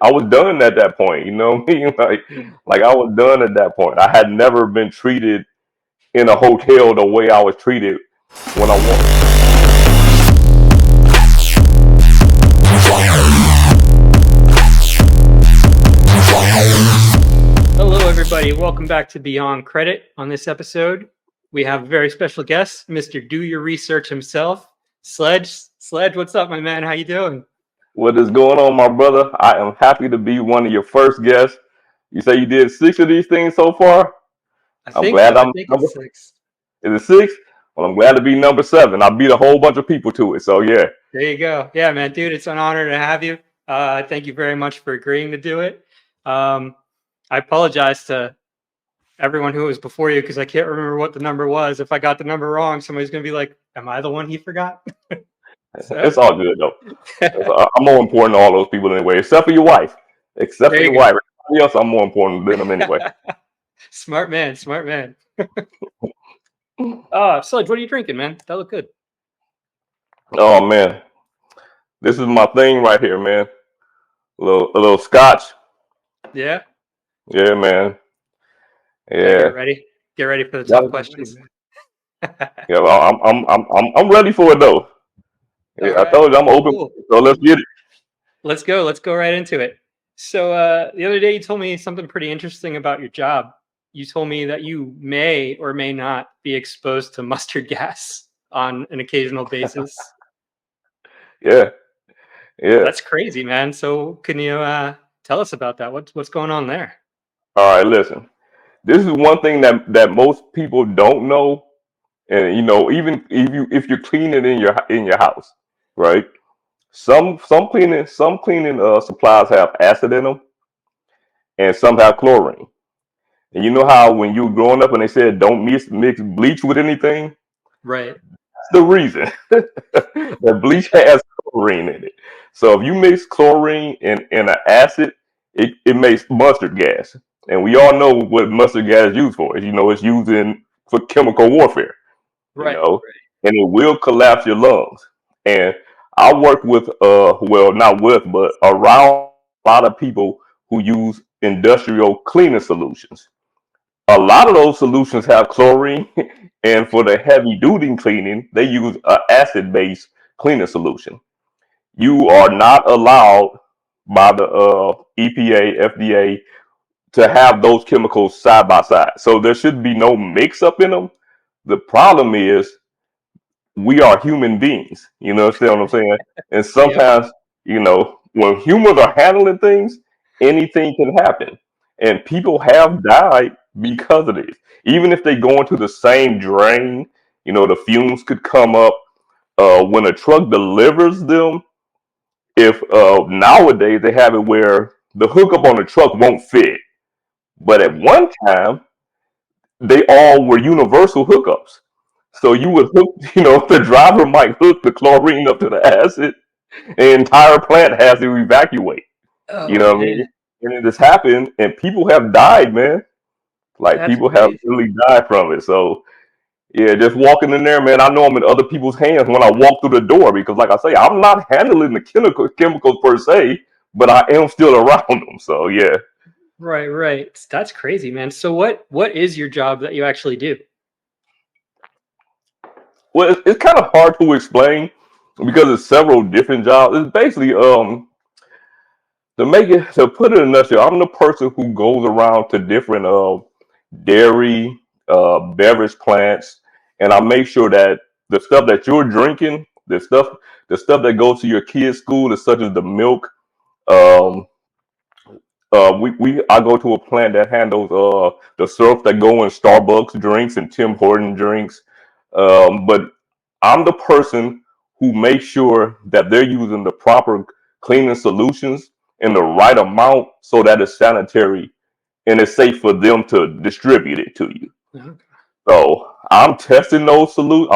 I was done at that point. You know what I mean? Like I was done at that point. I had never been treated in a hotel the way I was treated when I walked. Hello, everybody. Welcome back to Beyond Credit. On this episode, we have a very special guest, Mr. Do Your Research himself, Sledge. Sledge, what's up, my man? How you doing? What is going on, my brother? I am happy to be one of your first guests. You say you did 6 of these things so far. I I'm think glad so. I I'm think number. it's six. Is it 6? Well, I'm glad to be number 7. I beat a whole bunch of people to it. So yeah. There you go. Yeah, man, dude, it's an honor to have you. Thank you very much for agreeing to do it. I apologize to everyone who was before you because I can't remember what the number was. If I got the number wrong, somebody's going to be like, am I the one he forgot? So, It's all good though. I'm more important than all those people anyway, except for your wife. Except for there your you wife. Everybody else, I'm more important than them anyway. go. Smart man. Smart man. Sledge, what are you drinking, man? That look good. Oh man, this is my thing right here, man. A little scotch. Yeah. Yeah, man. Yeah, get Yeah. ready. Get ready for the Gotta tough be ready, questions. man. Yeah, well, I'm ready for it though. All Yeah, I right. told you I'm Cool, open. cool. So let's get it. Let's go. Let's go right into it. So the other day you told me something pretty interesting about your job. You told me that you may or may not be exposed to mustard gas on an occasional basis. Yeah, yeah. That's crazy, man. So can you tell us about that? What's going on there? All right, listen. This is one thing that most people don't know, and even if you're cleaning in your house, right? Some cleaning supplies have acid in them, and some have chlorine. And you know how when you were growing up and they said don't mix bleach with anything? Right. That's the reason that bleach has chlorine in it. So if you mix chlorine and an acid, it makes mustard gas. And we all know what mustard gas is used for. It's used for chemical warfare, you Right. know, and it will collapse your lungs. And I work with, well, not with, but around a lot of people who use industrial cleaning solutions. A lot of those solutions have chlorine, and for the heavy duty cleaning, they use an acid based cleaning solution. You are not allowed by the EPA, FDA to have those chemicals side by side. So there should be no mix up in them. The problem is we are human beings. You know what I'm saying? And Yep. sometimes, when humans are handling things, anything can happen. And people have died because of this. Even if they go into the same drain, the fumes could come up. When a truck delivers them, if nowadays they have it where the hookup on the truck won't fit. But at one time, they all were universal hookups. So you would hook, the driver might hook the chlorine up to the acid. The entire plant has to evacuate. You Oh know what I mean? man, And it has happened, and people have died, man. Like that's people have crazy. really died from it. So yeah, just walking in there, man. I know I'm in other people's hands when I walk through the door because, like I say, I'm not handling the chemicals per se, but I am still around them. So yeah. Right, right. That's crazy, man. So what is your job that you actually do? Well, it's kind of hard to explain because it's several different jobs. It's basically to put it in a nutshell, I'm the person who goes around to different dairy beverage plants, and I make sure that the stuff that you're drinking, the stuff that goes to your kids' school, is such as the milk. Um, I go to a plant that handles the syrup that go in Starbucks drinks and Tim Horton drinks. But I'm the person who makes sure that they're using the proper cleaning solutions in the right amount so that it's sanitary and it's safe for them to distribute it to you. Okay. So I'm testing those solutions.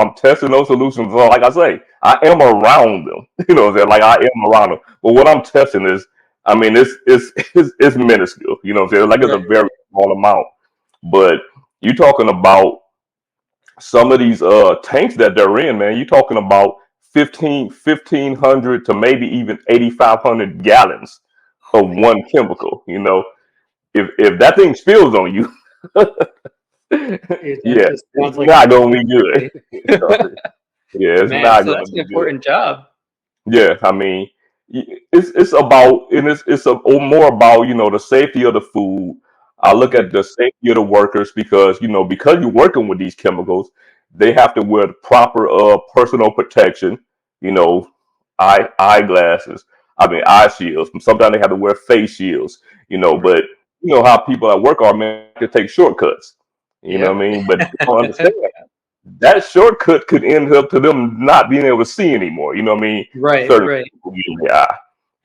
So like I say, I am around them. You know what I'm saying? Like I am around them. But what I'm testing is, I mean, it's minuscule. You know what I'm saying? Like it's a Right, very right. small amount. But you talking about some of these tanks that they're in, man. You talking about 1500 to maybe even 8500 gallons of one chemical. You know, if that thing spills on you, Dude, that yeah, just it's sounds like a not gonna be good. catastrophe. You know? Yeah, it's Man, not so gonna that's an be good. important job. Yeah, I mean, it's about and it's more about the safety of the food. I look Mhm. at the safety of the workers because because you're working with these chemicals, they have to wear the proper personal protection. You know, eyeglasses. I mean, eye shields. Sometimes they have to wear face shields. Right. But you know how people at work are, man, to take shortcuts. You know Yep. what I mean? But they don't understand that shortcut could end up to them not being able to see anymore. You know what I mean? Right, Certain right, people in the eye.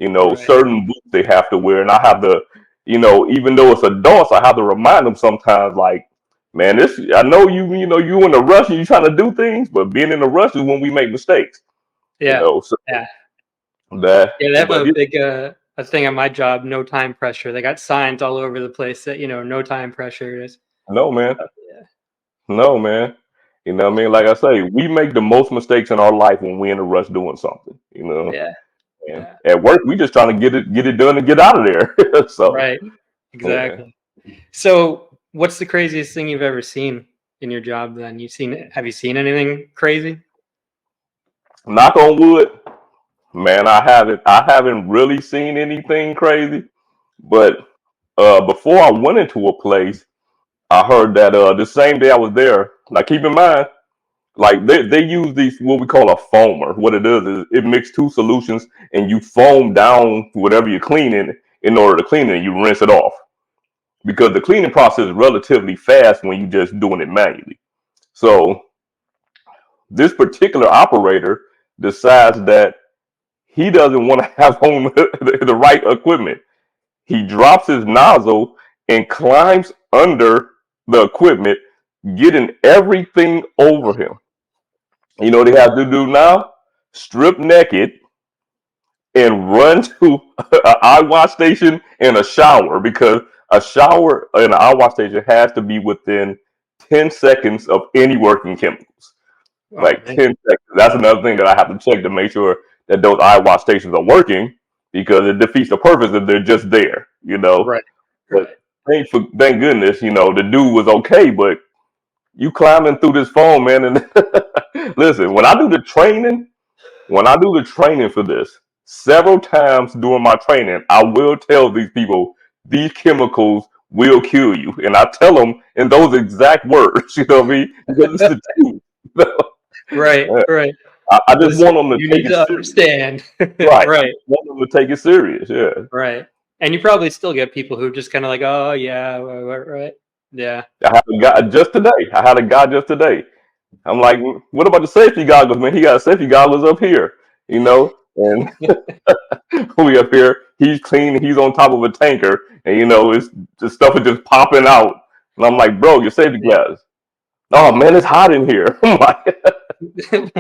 right. Certain boots they have to wear, and I have to, even though it's adults, I have to remind them sometimes, like, man, this. I know you in a rush and you trying to do things, but being in a rush is when we make mistakes. Yeah, So yeah. that, Yeah, they have but a big a thing on my job, no time pressure. They got signs all over the place that, no time pressure is no, man, stuff. Yeah. no, man. You know what I mean? Like I say, we make the most mistakes in our life when we're in a rush doing something. Yeah. And Yeah. at work, we just trying to get it done and get out of there. So Right. yeah, Exactly. So, what's the craziest thing you've ever seen in your job then? Have you seen anything crazy? knock on wood, man. I haven't really seen anything crazy. But before I went into a place, I heard that the same day I was there. Now keep in mind, like they use these what we call a foamer. What it is it mixes two solutions and you foam down whatever you're cleaning in order to clean it. And you rinse it off because the cleaning process is relatively fast when you're just doing it manually. So this particular operator decides that he doesn't want to have on the right equipment. He drops his nozzle and climbs under the equipment, getting everything over him. You know what they have to do now? Strip naked and run to an eye wash station and a shower because a shower and an eye wash station has to be within 10 seconds of any working chemicals. Oh Like man. 10 seconds. That's another thing that I have to check to make sure that those eye wash stations are working because it defeats the purpose if they're just there. Right. But Right. thank goodness, the dude was okay. But you climbing through this phone, man, and listen, when I do the training for this, several times during my training, I will tell these people these chemicals will kill you, and I tell them in those exact words. You know what I mean? Because it's the truth. Right. Right. I just Listen, want them to you take need it to serious. understand. Right. I Right. want them to take it serious. Yeah. Right. And you probably still get people who just kind of like, oh yeah, right. Yeah. I had a guy just today. I had a guy just today. I'm like, what about the safety goggles, man? He got safety goggles up here, and we up here. He's clean. He's on top of a tanker, and it's the stuff is just popping out. And I'm like, bro, your safety glasses. Oh man, it's hot in here. I'm like, safety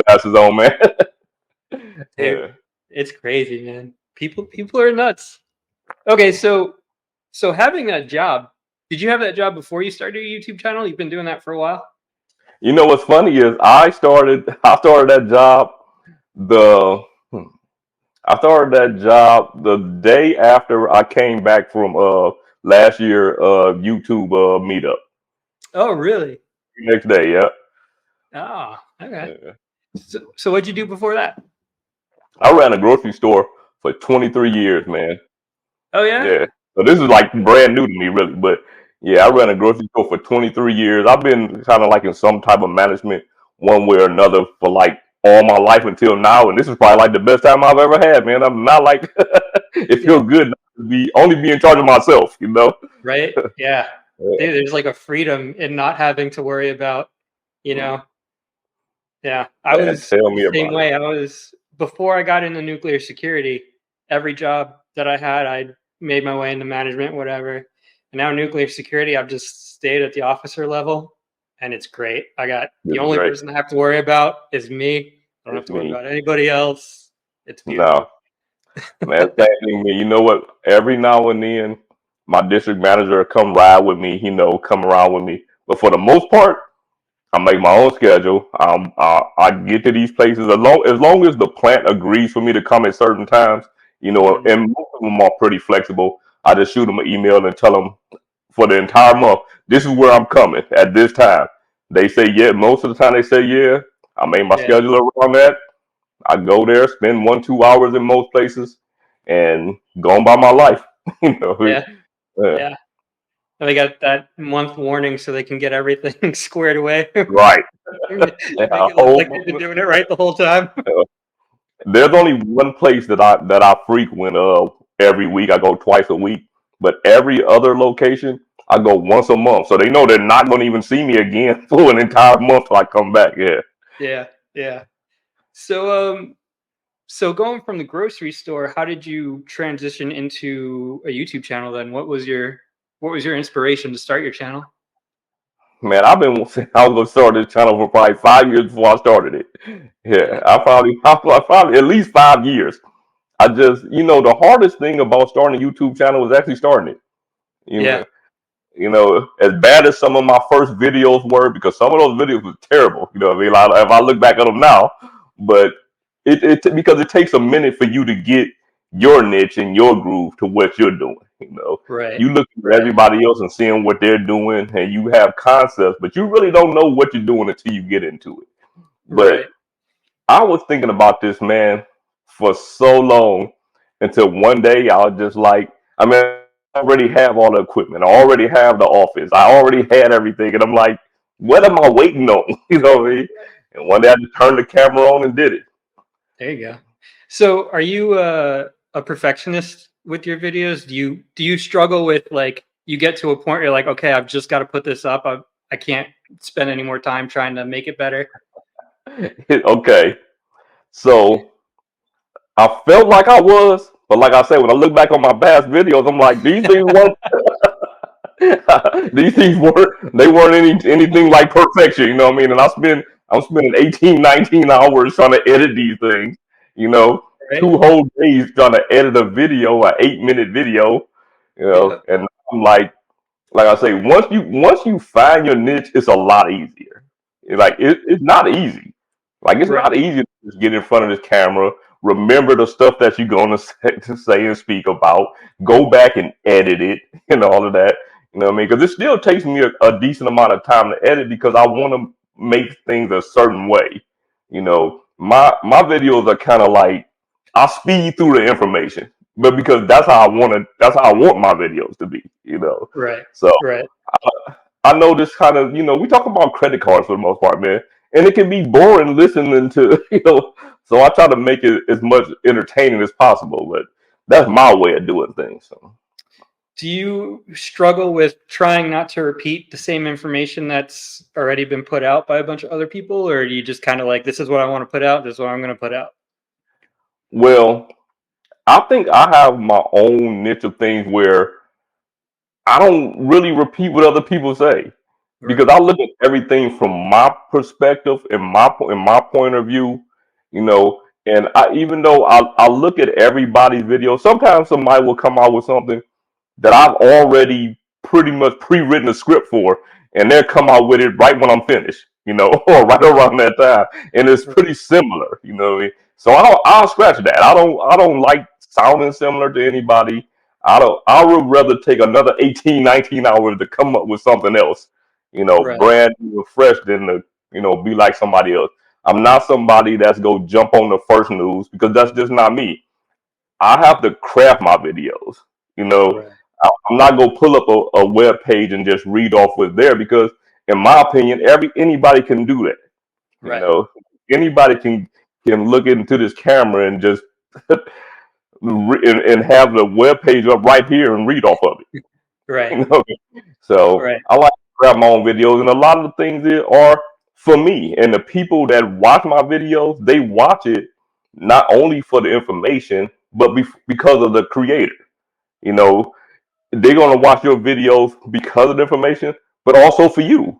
glasses on, man. Dude, Yeah. it's crazy, man. People are nuts. Okay, so having that job, did you have that job before you started your YouTube channel? You've been doing that for a while? You know what's funny is I started that job the I started that job the day after I came back from last year YouTube meetup. Oh, really? Next day, yeah. Oh, okay. Yeah. So what'd you do before that? I ran a grocery store for 23 years, man. Oh yeah? Yeah. So this is like brand new to me, really. But yeah, I ran a grocery store for 23 years. I've been kind of like in some type of management one way or another for like all my life until now. And this is probably like the best time I've ever had, man. I'm not like, it Yeah. feels good not to be in charge of myself. Right? Yeah. Yeah. Dude, there's like a freedom in not having to worry about, you Mm. know. Yeah. I Man, was tell the me same about it. way. I was before I got into nuclear security, every job that I had, I made my way into management, whatever. And now nuclear security, I've just stayed at the officer level and it's great. I got the It's only great. person I have to worry about is me. I don't have It's to worry me. about anybody else. It's No. beautiful. Man, same thing, man. You know what? Every now and then, my district manager will come ride with me, come around with me. But for the most part, I make my own schedule. I get to these places as long as the plant agrees for me to come at certain times. Mm, and most of them are pretty flexible. I just shoot them an email and tell them for the entire month, this is where I'm coming at this time. They say yeah. Most of the time they say yeah. I make my yeah, schedule around that. I go there, spend 1 2 hours in most places, and go on by my life. you know, yeah, uh, yeah. And they got that month warning so they can get everything squared away. right. Make A it look whole like they've been doing it right the whole time. There's only one place that I frequent every week. I go twice a week, but every other location I go once a month. So they know they're not going to even see me again for an entire month till I come back. Yeah, Yeah, yeah. So, so going from the grocery store, how did you transition into a YouTube channel then? What was your inspiration to start your channel? man, I've been I was going to start this channel for probably 5 years before I started it. Yeah, Yeah, I probably at least 5 years. I just the hardest thing about starting a YouTube channel was actually starting it. You yeah, know, as bad as some of my first videos were, because some of those videos were terrible. You know what I mean? If I look back at them now, but because it takes a minute for you to get your niche and your groove to what you're doing. right, You looking at right, everybody else and seeing what they're doing, and you have concepts, but you really don't know what you're doing until you get into it. But right. I was thinking about this, man, for so long until one day I was just like, I mean, I already have all the equipment. I already have the office. I already had everything. And I'm like, what am I waiting on? You know what I mean? And one day I just turned the camera on and did it. There you go. So, are you a perfectionist with your videos? Do you struggle with like you get to a point where you're like, okay, I've just got to put this up. I can't spend any more time trying to make it better. Okay. So I felt like I was, but like I said, when I look back on my past videos, I'm like, these things weren't these things weren't anything like perfection, you know what I mean? And I'm spending 18, 19 hours trying to edit these things, you know, Right? 2 whole days trying to edit a video, an 8 minute video, Yeah. and I'm like I say, once you find your niche, it's a lot easier. It's not easy. Like it's Right. not easy to just get in front of this camera, remember the stuff that you're gonna say and speak about, go back and edit it, and all of that. You know what I mean? Because it still takes me a decent amount of time to edit because I want to make things a certain way. My videos are kind of like I speed through the information, but because that's how I want my videos to be. Right. So Right. I know this kind of, we talk about credit cards for the most part, man, and it can be boring listening to, so I try to make it as much entertaining as possible, but that's my way of doing things. So. Do you struggle with trying not to repeat the same information that's already been put out by a bunch of other people, or do you just kind of like, this is what I want to put out, this is what I'm going to put out? Well, I think I have my own niche of things where I don't really repeat what other people say because Right. I look at everything from my perspective and my point of view, you know. And even though I look at everybody's video, sometimes somebody will come out with something that I've already pretty much pre-written a script for, and they'll come out with it right when I'm finished, or right around that time, and it's Right. pretty similar, you know what I mean? So I'll scratch that. I don't like sounding similar to anybody. I would rather take another 18, 19 hours to come up with something else, Right. brand new and fresh than to, be like somebody else. I'm not somebody that's go jump on the first news because that's just not me. I have to craft my videos. You know, Right. I'm not gonna pull up a web page and just read off what's there because, in my opinion, anybody can do that. You Right. know, anybody can look into this camera and just and have the web page up right here and read off of it. Right. You know, so Right. I like to grab my own videos, and a lot of the things there are for me and the people that watch my videos. They watch it not only for the information, but because of the creator. You know, they're gonna watch your videos because of the information, but also for you.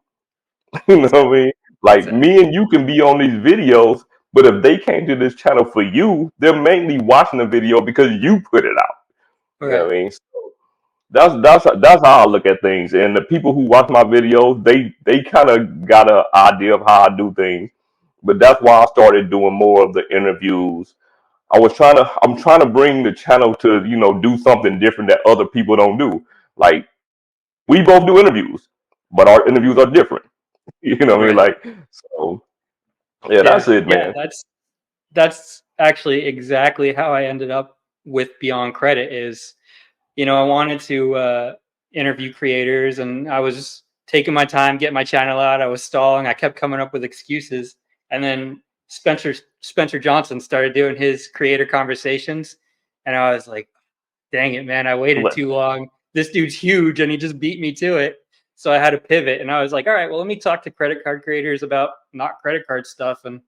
You know what I Exactly. mean? Like Exactly. me and you can be on these videos, but if they came to this channel for you, they're mainly watching the video because you put it out. You know Right. what I mean? That's how I look at things. And the people who watch my videos, they kind of got an idea of how I do things. But that's why I started doing more of the interviews. I'm trying to bring the channel to, do something different that other people don't do. Like, we both do interviews, but our interviews are different. You know what I mean? Right. Like, so yeah, that's Yeah. it, Yeah. man. That's actually exactly how I ended up with Beyond Credit. Is I wanted to interview creators, and I was taking my time, getting my channel out. I was stalling. I kept coming up with excuses, and then Spencer Johnson started doing his creator conversations, and I was like, "Dang it, man! I waited But too long. This dude's huge, and he just beat me to it." So I had to pivot, and I was like, "All right, well, let me talk to credit card creators about not credit card stuff." And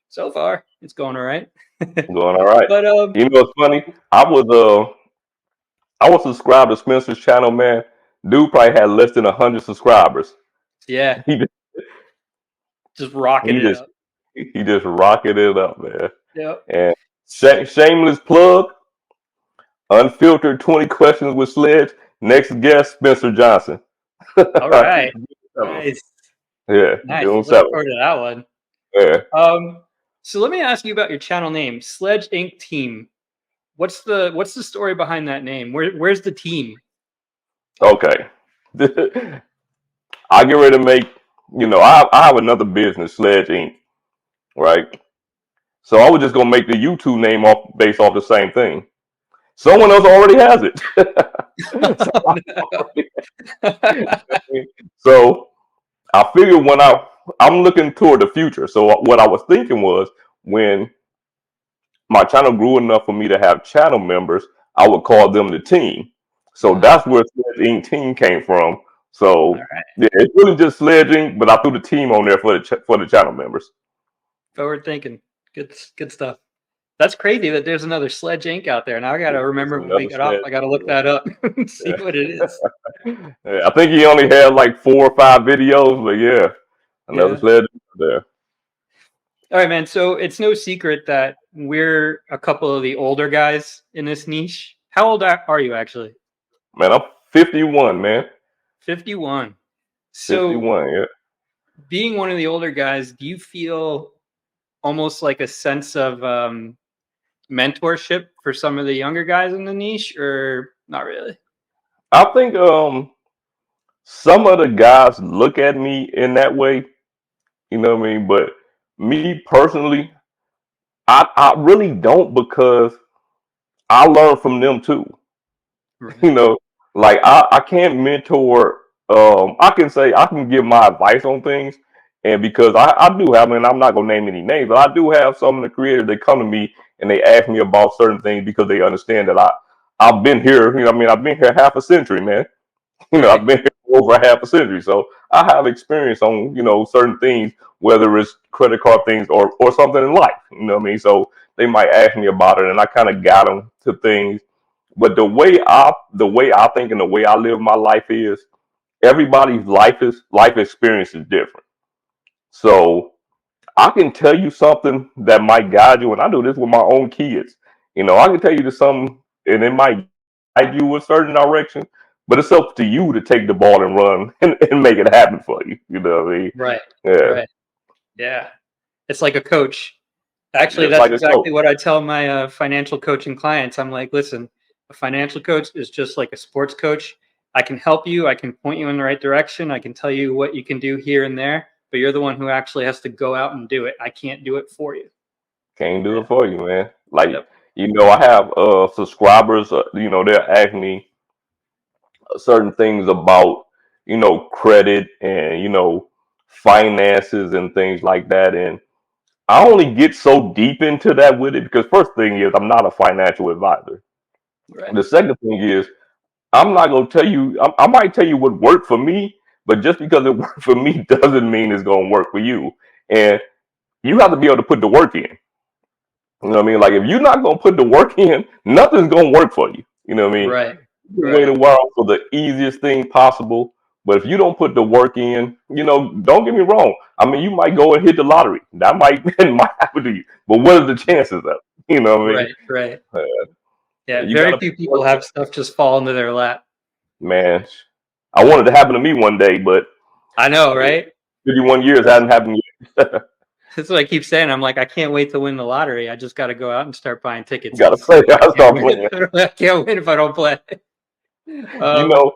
so far, it's going all right. going all right. But You know what's funny? I was subscribed to Spencer's channel, man. Dude probably had less than 100 subscribers. yeah, He just, just rocking he it just up. he just rocking it up, man. Yep. And shameless plug, unfiltered 20 questions with Sledge. Next guest, Spencer Johnson. All right. Nice. Yeah, Nice. June Looking 7th. forward to that one. Yeah. So let me ask you about your channel name, Sledge Inc. Team. What's the story behind that name? Where's the team? Okay. I get ready to make, I have another business, Sledge Inc. Right? So I was just gonna make the YouTube name based off the same thing. Someone else already has it. so, so I figured I'm looking toward the future. So what I was thinking was when my channel grew enough for me to have channel members, I would call them the team. So Ah, that's where Sledge Team came from. all So right. yeah, it's really just sledging, but I threw the team on there for the channel members. Forward thinking. Good stuff. That's crazy that there's another Sledge Inc. out there. Now I gotta It's remember when we another get off. sledge. I gotta look that up and see Yeah. what it is. Yeah, I think he only had like 4 or 5 videos, but yeah, another Yeah. sledge there. All right, man. So it's no secret that we're a couple of the older guys in this niche. How old are you actually? Man, I'm 51, man. 51. So 51, yeah. being one of the older guys, do you feel almost like a sense of mentorship for some of the younger guys in the niche, or not really? I think some of the guys look at me in that way, you know what I mean? But me personally, I really don't because I learn from them too. You Right. know, like I can't mentor. I can say I can give my advice on things, and because I do have, and I'm not gonna name any names, but I do have some of the creators that come to me and they ask me about certain things because they understand that I've been here. What I mean, I've been here half a century, man. I've Right. been here for over half a century, so I have experience on certain things, whether it's credit card things or something in life. You know what I mean? So they might ask me about it, and I kind of got them to things. But the way I think and the way I live my life is everybody's life experience is different. So I can tell you something that might guide you, and I do this with my own kids. I can tell you something, and it might guide you a certain direction, but it's up to you to take the ball and run and make it happen for you. You know what I mean? Right. Yeah, Right. Yeah. It's like a coach. Actually, just that's like a coach. exactly what I tell my financial coaching clients. I'm like, listen, a financial coach is just like a sports coach. I can help you. I can point you in the right direction. I can tell you what you can do here and there, but you're the one who actually has to go out and do it. I can't do it for you. Can't do Yeah. it for you, man. Like Yep. I have subscribers. They'll ask me certain things about credit and finances and things like that, and I only get so deep into that with it because first thing is I'm not a financial advisor. Right. The second thing is I'm not gonna tell you. I might tell you what worked for me, but just because it worked for me doesn't mean it's gonna work for you. And you have to be able to put the work in. You know what I mean? Like if you're not gonna put the work in, nothing's gonna work for you. You know what I mean? Right. You can wait Right. a while for the easiest thing possible, but if you don't put the work in, don't get me wrong. I mean, you might go and hit the lottery. That might it might happen to you, but what are the chances of it? You know what I mean? Right. Right. Uh, Yeah. you Very gotta put few the people work have stuff just fall into their lap. in, man. I wanted to happen to me one day, but I know, right? 51 years Trust hasn't happened yet. That's what I keep saying. I'm like, I can't wait to win the lottery. I just got to go out and start buying tickets. Gotta play. Gotta start playing. I can't win if I don't play. You know,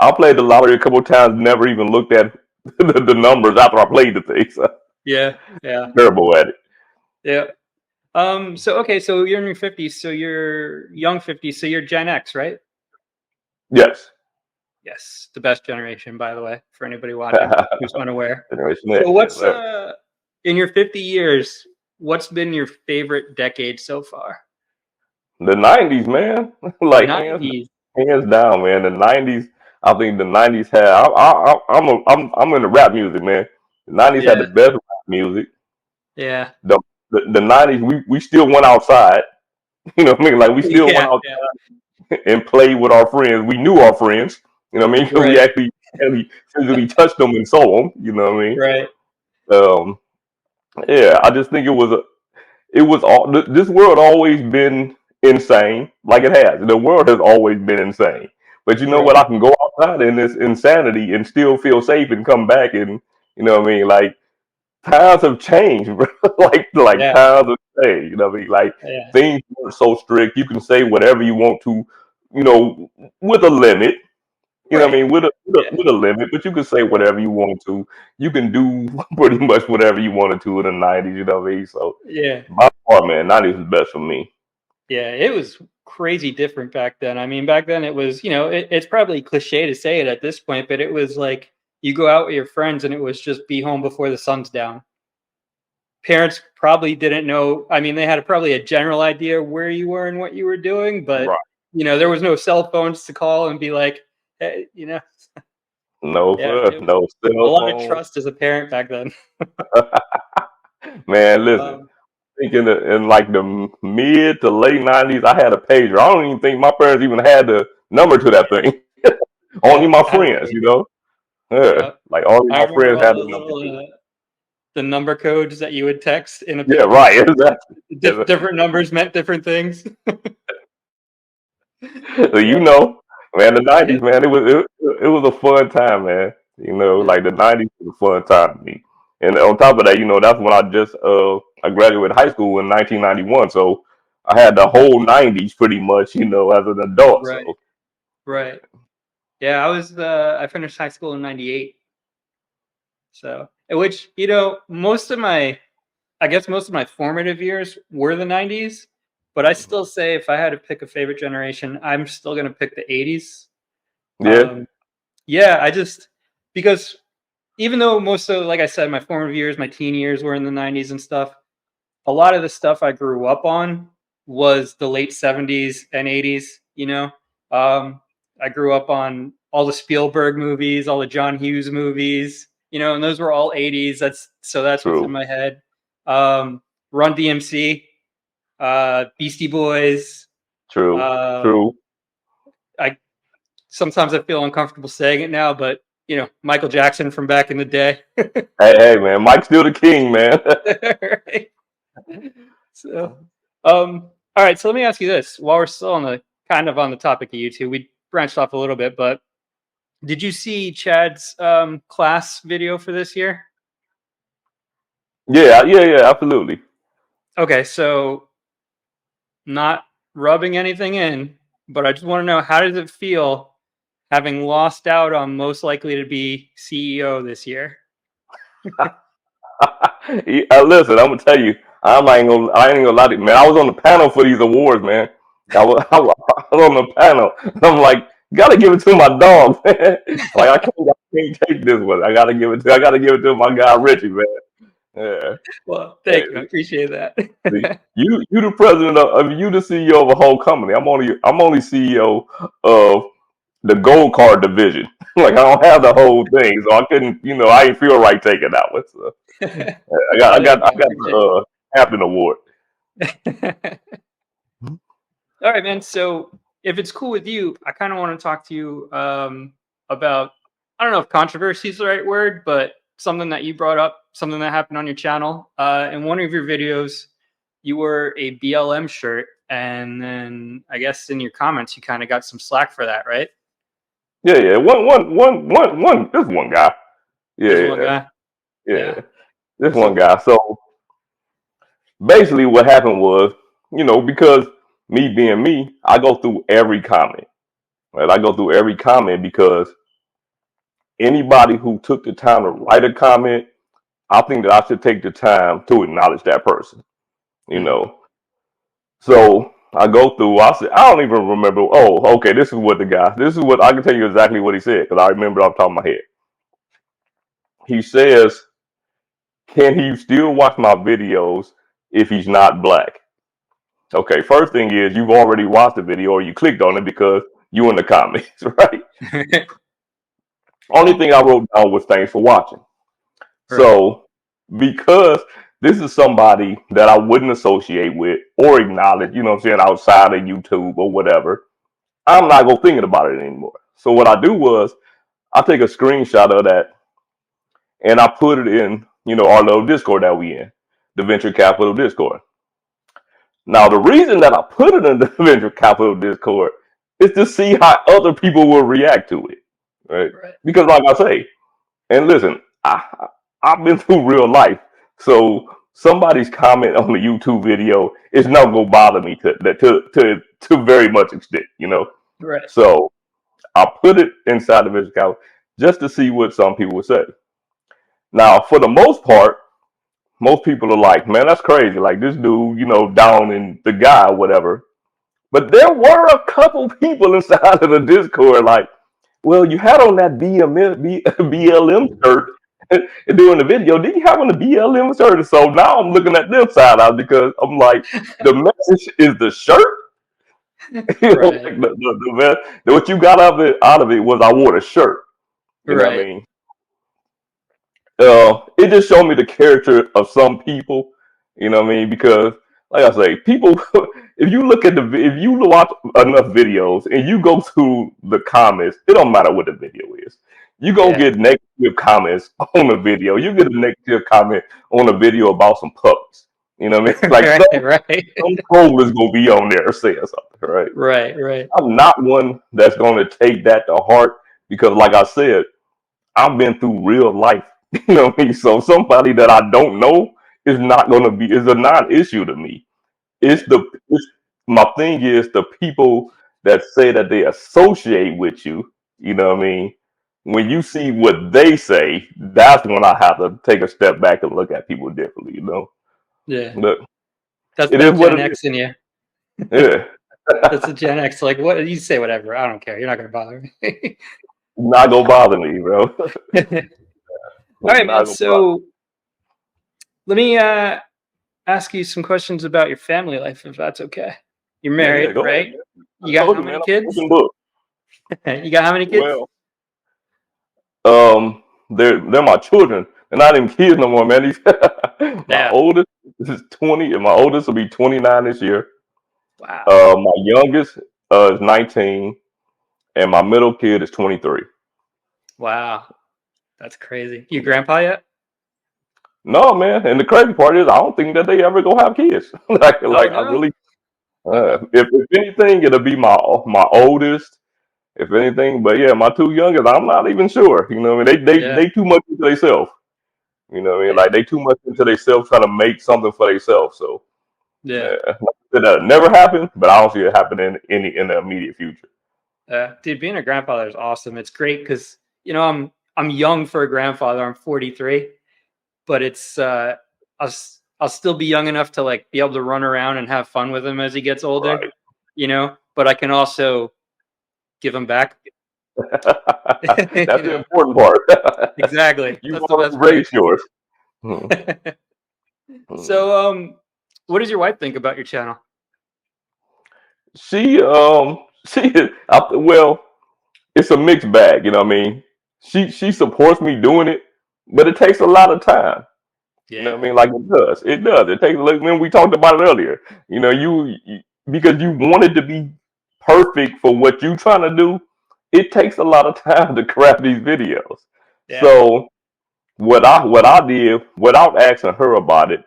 I played the lottery a couple of times. Never even looked at the numbers after I played the thing. So yeah. terrible at it. Yeah. So okay, so you're in your 50s, so you're young 50s, so you're Gen X, right? Yes. Yes, the best generation, by the way, for anybody watching who's unaware. Generation So X. what's Yes, in your 50 years, what's been your favorite decade so far? the '90s, man. The Like '90s. hands down, man. The '90s. I think the '90s had. I'm into rap music, man. The '90s had the Yeah, best rap music. yeah. The '90s, we still went outside. You know what I mean? Like we still went Yeah, out yeah. and played with our friends. We knew our friends. You know what I mean? Because we Right, actually physically touched them and saw them. You know what I mean? right, Um, yeah, I just think it was all this world always been insane, like it has. The world has always been insane. But you know what? right. I can go outside in this insanity and still feel safe and come back, and you know what I mean? Like times have changed, bro. like Yeah, times have changed. You know what I mean? Like yeah. things weren't so strict. You can say whatever you want to, you know, with a limit. You know what I Right. mean? Yeah, With a limit, but you can say whatever you want to. You can do pretty much whatever you wanted to in the '90s. You know what I mean? So yeah. by far, man, '90s is best for me. Yeah, it was crazy different back then. I mean, back then it was, it's probably cliche to say it at this point, but it was like you go out with your friends and it was just be home before the sun's down. Parents probably didn't know. I mean, they had probably a general idea where you were and what you were doing, but Right. there was no cell phones to call and be like, hey, No, yeah, sir. No a cell lot of phone. trust as a parent back then. Man, listen. Um, Thinking in like the mid to late '90s, I had a pager. I don't even think my parents even had the number to that thing. Only yeah, my I had a friends, you pager. know. Yeah, Yeah, like only I my remember friends all had the the number to little it. the number codes that you would text in a Yeah, pager. right. Exactly. Different numbers meant different things. So you Yeah, know, man, the yeah, '90s, man, it was a fun time, man. You know, yeah. like the '90s was a fun time to me. And on top of that, you know, that's when I graduated high school in 1991. So I had the whole '90s pretty much, you know, as an adult. Right, So right. Yeah, I finished high school in '98. So, in which, I guess most of my formative years were the '90s, but I still say if I had to pick a favorite generation, I'm still going to pick the '80s. yeah, Um, yeah, because even though most of, like I said, my formative years, my teen years were in the '90s and stuff, a lot of the stuff I grew up on was the late '70s and '80s. I grew up on all the Spielberg movies, all the John Hughes movies, and those were all '80s. That's what's in true, my head. Run DMC, Beastie Boys. true, Um, true. I Sometimes I feel uncomfortable saying it now, but Michael Jackson from back in the day. Hey, man, Mike's still the king, man. Right? So, all right. So let me ask you this: while we're still on the topic of YouTube, we branched off a little bit, but did you see Chad's class video for this year? Yeah, yeah, yeah, absolutely. Okay, so not rubbing anything in, but I just want to know, how does it feel having lost out on most likely to be CEO this year? Listen, I'm gonna tell you, I ain't gonna lie to you, man. I was on the panel for these awards, man. I was on the panel. And I'm like, gotta give it to my dog, man. Like I can't take this one. I gotta give it to my guy Richie, man. Yeah. Well, Hey, thank you. I appreciate that. see, you the president you the CEO of a whole company. I'm only CEO of the gold card division. Like I don't have the whole thing, so I couldn't, you know, I ain't feel right taking that one. So Well, thank I you. I got appreciate the captain award. it. All right, man. So if it's cool with you, I kind of want to talk to you about, I don't know if controversy is the right word, but something that you brought up, something that happened on your channel. In one of your videos, you wore a BLM shirt, and then I guess in your comments, you kind of got some slack for that, right? Yeah, yeah. This one guy. Yeah, There's one yeah, guy. yeah. Yeah. This one So guy. So. Basically, what happened was, because me being me, I go through every comment. Right? I go through every comment because anybody who took the time to write a comment, I think that I should take the time to acknowledge that person. You Mhm. know, so I go through. I said, I don't even remember. Oh, okay. This is what the guy. This is what I can tell you exactly what he said because I remember off the top of my head. He says, "Can he still watch my videos if he's not black?" Okay. First thing is you've already watched the video or you clicked on it because you in the comments, right? Only thing I wrote down was thanks for watching. Right. So because this is somebody that I wouldn't associate with or acknowledge, what I'm saying, outside of YouTube or whatever, I'm not gonna thinking about it anymore. So what I do was I take a screenshot of that and I put it in, our little Discord that we in, the venture capital Discord. Now the reason that I put it in the venture capital Discord is to see how other people will react to it. Right? Right. Because like I say, and listen, I've been through real life. So somebody's comment on the YouTube video is not gonna bother me to very much extent. Right. So I put it inside the venture capital just to see what some people would say. Now, for the most part, most people are like, man, that's crazy. Like this dude, down in the guy, or whatever. But there were a couple people inside of the Discord like, well, you had on that BLM shirt during the video. Did you have on the BLM shirt? So now I'm looking at them side out because I'm like, the message is the shirt. Right. Like what you got out of it was I wore a shirt. You know what I Right. mean? It just showed me the character of some people. You know what I mean? Because, like I say, people. If you watch enough videos and you go through the comments, it don't matter what the video is. You gonna Yeah. get negative comments on the video. You get a negative comment on a video about some puppies. You know what I mean? Like Right. Right. some troll is gonna be on there saying something, right? Right. Right. I'm not one that's gonna take that to heart because, like I said, I've been through real life. You know what I mean? So somebody that I don't know is a non-issue to me. It's my thing is the people that say that they associate with you. You know what I mean? When you see what they say, that's when I have to take a step back and look at people differently. Yeah. But That's it is that what Gen it is. X in you. Yeah, That's the Gen X. Like, what you say, whatever. I don't care. You're not gonna bother me. not gonna bother me, bro. All right, man. Not gonna bother. So let me ask you some questions about your family life, if that's okay. You're Yeah, yeah. married, Go ahead, right? man. I You got told how you, man. many I'm an kids? open book. You got how many kids? Well, they're my children. They're not even kids no more, man. My Yeah. oldest is 20, and my oldest will be 29 this year. Wow. My youngest is 19, and my middle kid is 23. Wow. That's crazy. You grandpa yet? No, man. And the crazy part is, I don't think that they ever gonna have kids. like, Oh like I no. really, Okay. if anything, it'll be my oldest. If anything, but yeah, my two youngest, I'm not even sure. You know, what I mean, Yeah. they too much into themselves. You know, what I mean, Yeah. like they too much into themselves, trying to make something for themselves. So Yeah. that never happened, but I don't see it happening in the immediate future. Dude, being a grandfather is awesome. It's great because I'm young for a grandfather. I'm 43, but it's I'll still be young enough to like be able to run around and have fun with him as he gets older. Right. But I can also give him back. That's you the know, important part. exactly. You've That's the already best part. raised yours. Hmm. Hmm. So, what does your wife think about your channel? She well, it's a mixed bag. You know what I mean? She supports me doing it, but it takes a lot of time. You know Yeah. what I mean? Like it does. It does. It takes. Like when we talked about it earlier. You know, you because you wanted to be perfect for what you trying to do. It takes a lot of time to craft these videos. Yeah. So what I did without asking her about it,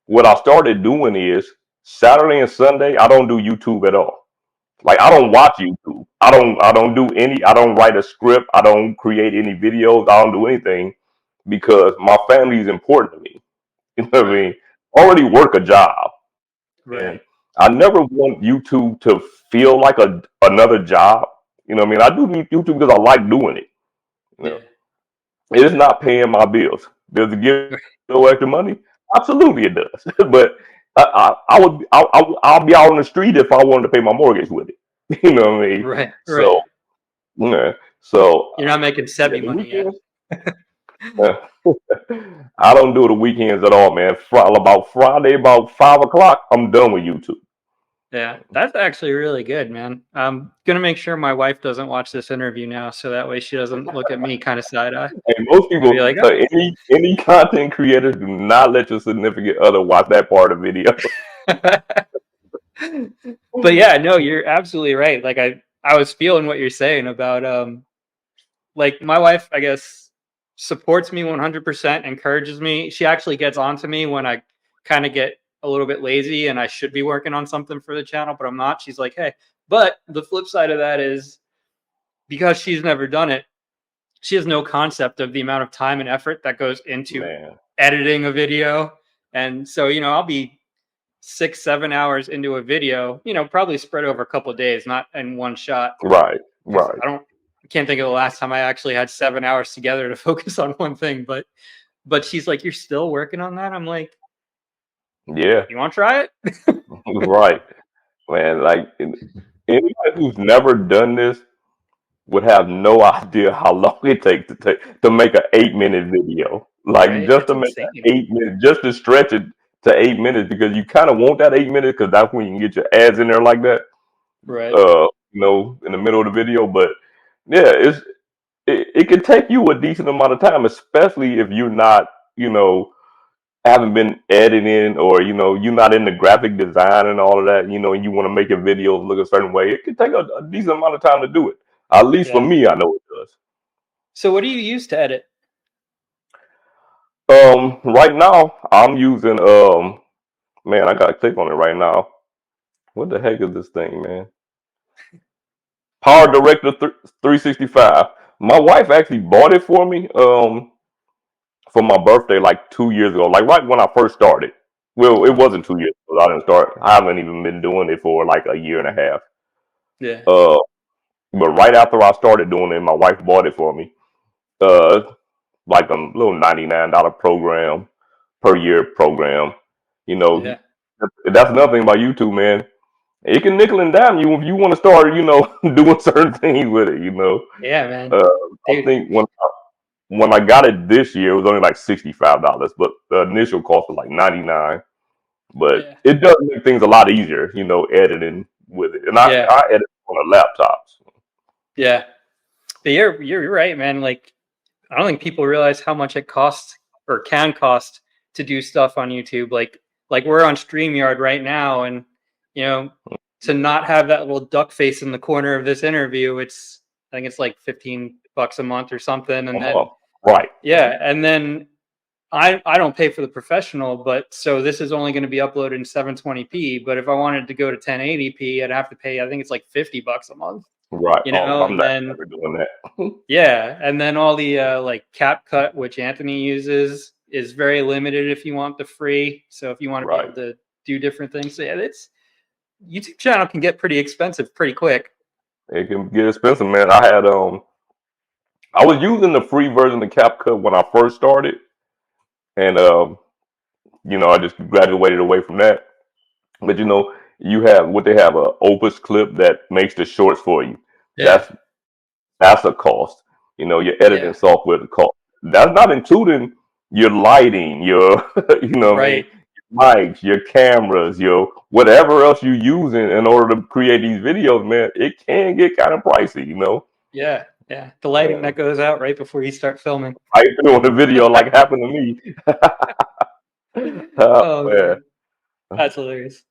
what I started doing is Saturday and Sunday I don't do YouTube at all. Like I don't watch YouTube. I don't do any. I don't write a script. I don't create any videos. I don't do anything because my family is important to me. You know what I Right. mean? already work a job, and Right. I never want YouTube to feel like another job. You know what I mean? I do YouTube because I like doing it. You know, Yeah. it is not paying my bills. Does it give no extra money? Absolutely, it does. But I'll be out on the street if I wanted to pay my mortgage with it. You know what I mean? Right. Right. So yeah. So You're not making yeah, Sebi the money yet. weekends. Uh, I don't do the weekends at all, man. About Friday, about 5 o'clock, I'm done with YouTube. Yeah, that's actually really good, man. I'm gonna make sure my wife doesn't watch this interview now, so that way she doesn't look at me kind of side eye And most and be people, like, any content creators, do not let your significant other watch that part of the video. but yeah, no, you're absolutely right. Like I was feeling what you're saying about like my wife, I guess, supports me 100%, encourages me. She actually gets onto me when I kind of get a little bit lazy and I should be working on something for the channel, but I'm not. She's like, hey, but the flip side of that is because she's never done it, she has no concept of the amount of time and effort that goes into Man, editing a video. And so, I'll be 6, 7 hours into a video, probably spread over a couple of days, not in one shot. right, Because right, I can't think of the last time I actually had 7 hours together to focus on one thing. But she's like, "You're still working on that?" I'm like, yeah, "You want to try it?" right, man. Like anybody who's never done this would have no idea how long it takes to make an 8 minute video. Like Right? just It's to make insane. an 8 minute, just to stretch it to 8 minutes because you kind of want that 8 minutes because that's when you can get your ads in there like that. Right? In the middle of the video. But yeah, it can take you a decent amount of time, especially if you're not, you know, haven't been editing or you're not into graphic design and all of that. And you want to make your videos look a certain way. It can take a decent amount of time to do it. At least for Yeah. me, I know it does. So, what do you use to edit? Right now I'm using man, I gotta click on it right now. What the heck is this thing, man? Power Director 365. My wife actually bought it for me for my birthday like 2 years ago, like right when I first started. Well, it Uh, wasn't 2 years ago. I didn't start. I haven't even been doing it for like a year and a half. yeah. Uh, but right after I started doing it, my wife bought it for me. Uh, like a little $99 program per year program. You know, Yeah. that's another thing about YouTube, man. It can nickel and dime you if you want to start, doing certain things with it. Yeah, man. Uh, I Dude. think when I got it this year, it was only like $65, but the initial cost was like 99. But Yeah. it does make things a lot easier, editing with it. And I, Yeah. I edit on a laptop. Yeah. But you're right, man. Like, I don't think people realize how much it costs or can cost to do stuff on YouTube. Like we're on StreamYard right now, and you know, to not have that little duck face in the corner of this interview, I think it's like $15 a month or something. And then Right. yeah, and then I don't pay for the professional, but so this is only going to be uploaded in 720p. But if I wanted to go to 1080p, I'd have to pay, I think it's like $50 a month, Right. Oh, I'm and not then never doing that. yeah, and then all the like CapCut, which Anthony uses, is very limited if you want the free. So if you want to be able Right. to do different things, so yeah, it's YouTube channel can get pretty expensive pretty quick. It can get expensive, man. I was using the free version of CapCut when I first started, and I just graduated away from that. But you have what they have, a Opus clip that makes the shorts for you. Yeah, That's a cost. Your editing yeah, software the cost. That's not including your lighting, your what I mean, right. mics, your cameras, your whatever else you're using in order to create these videos, man. It can get kind of pricey. Yeah, yeah. The lighting Yeah. that goes out right before you start filming. I doing the video like happened to me. Oh Oh man. man, that's hilarious.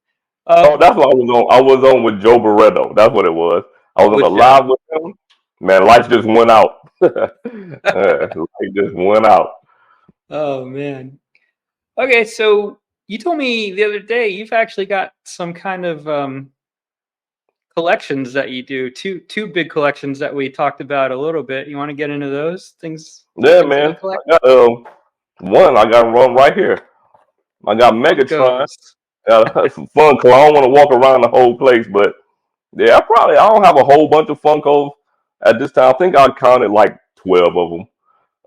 Oh, Um, that's what I was on. I was on with Joe Barreto. That's what it was. I was on the with live Joe. with him. Man, lights just went out. Light just went out. Oh man. Okay, so you told me the other day you've actually got some kind of collections that you do. Two big collections that we talked about a little bit. You want to get into those Yeah, things that you man. collect? I got one. I got one right here. I got Megatron. Funkos. Some fun because I don't want to walk around the whole place, but yeah, I don't have a whole bunch of Funkos at this time. I think I counted like 12 of them.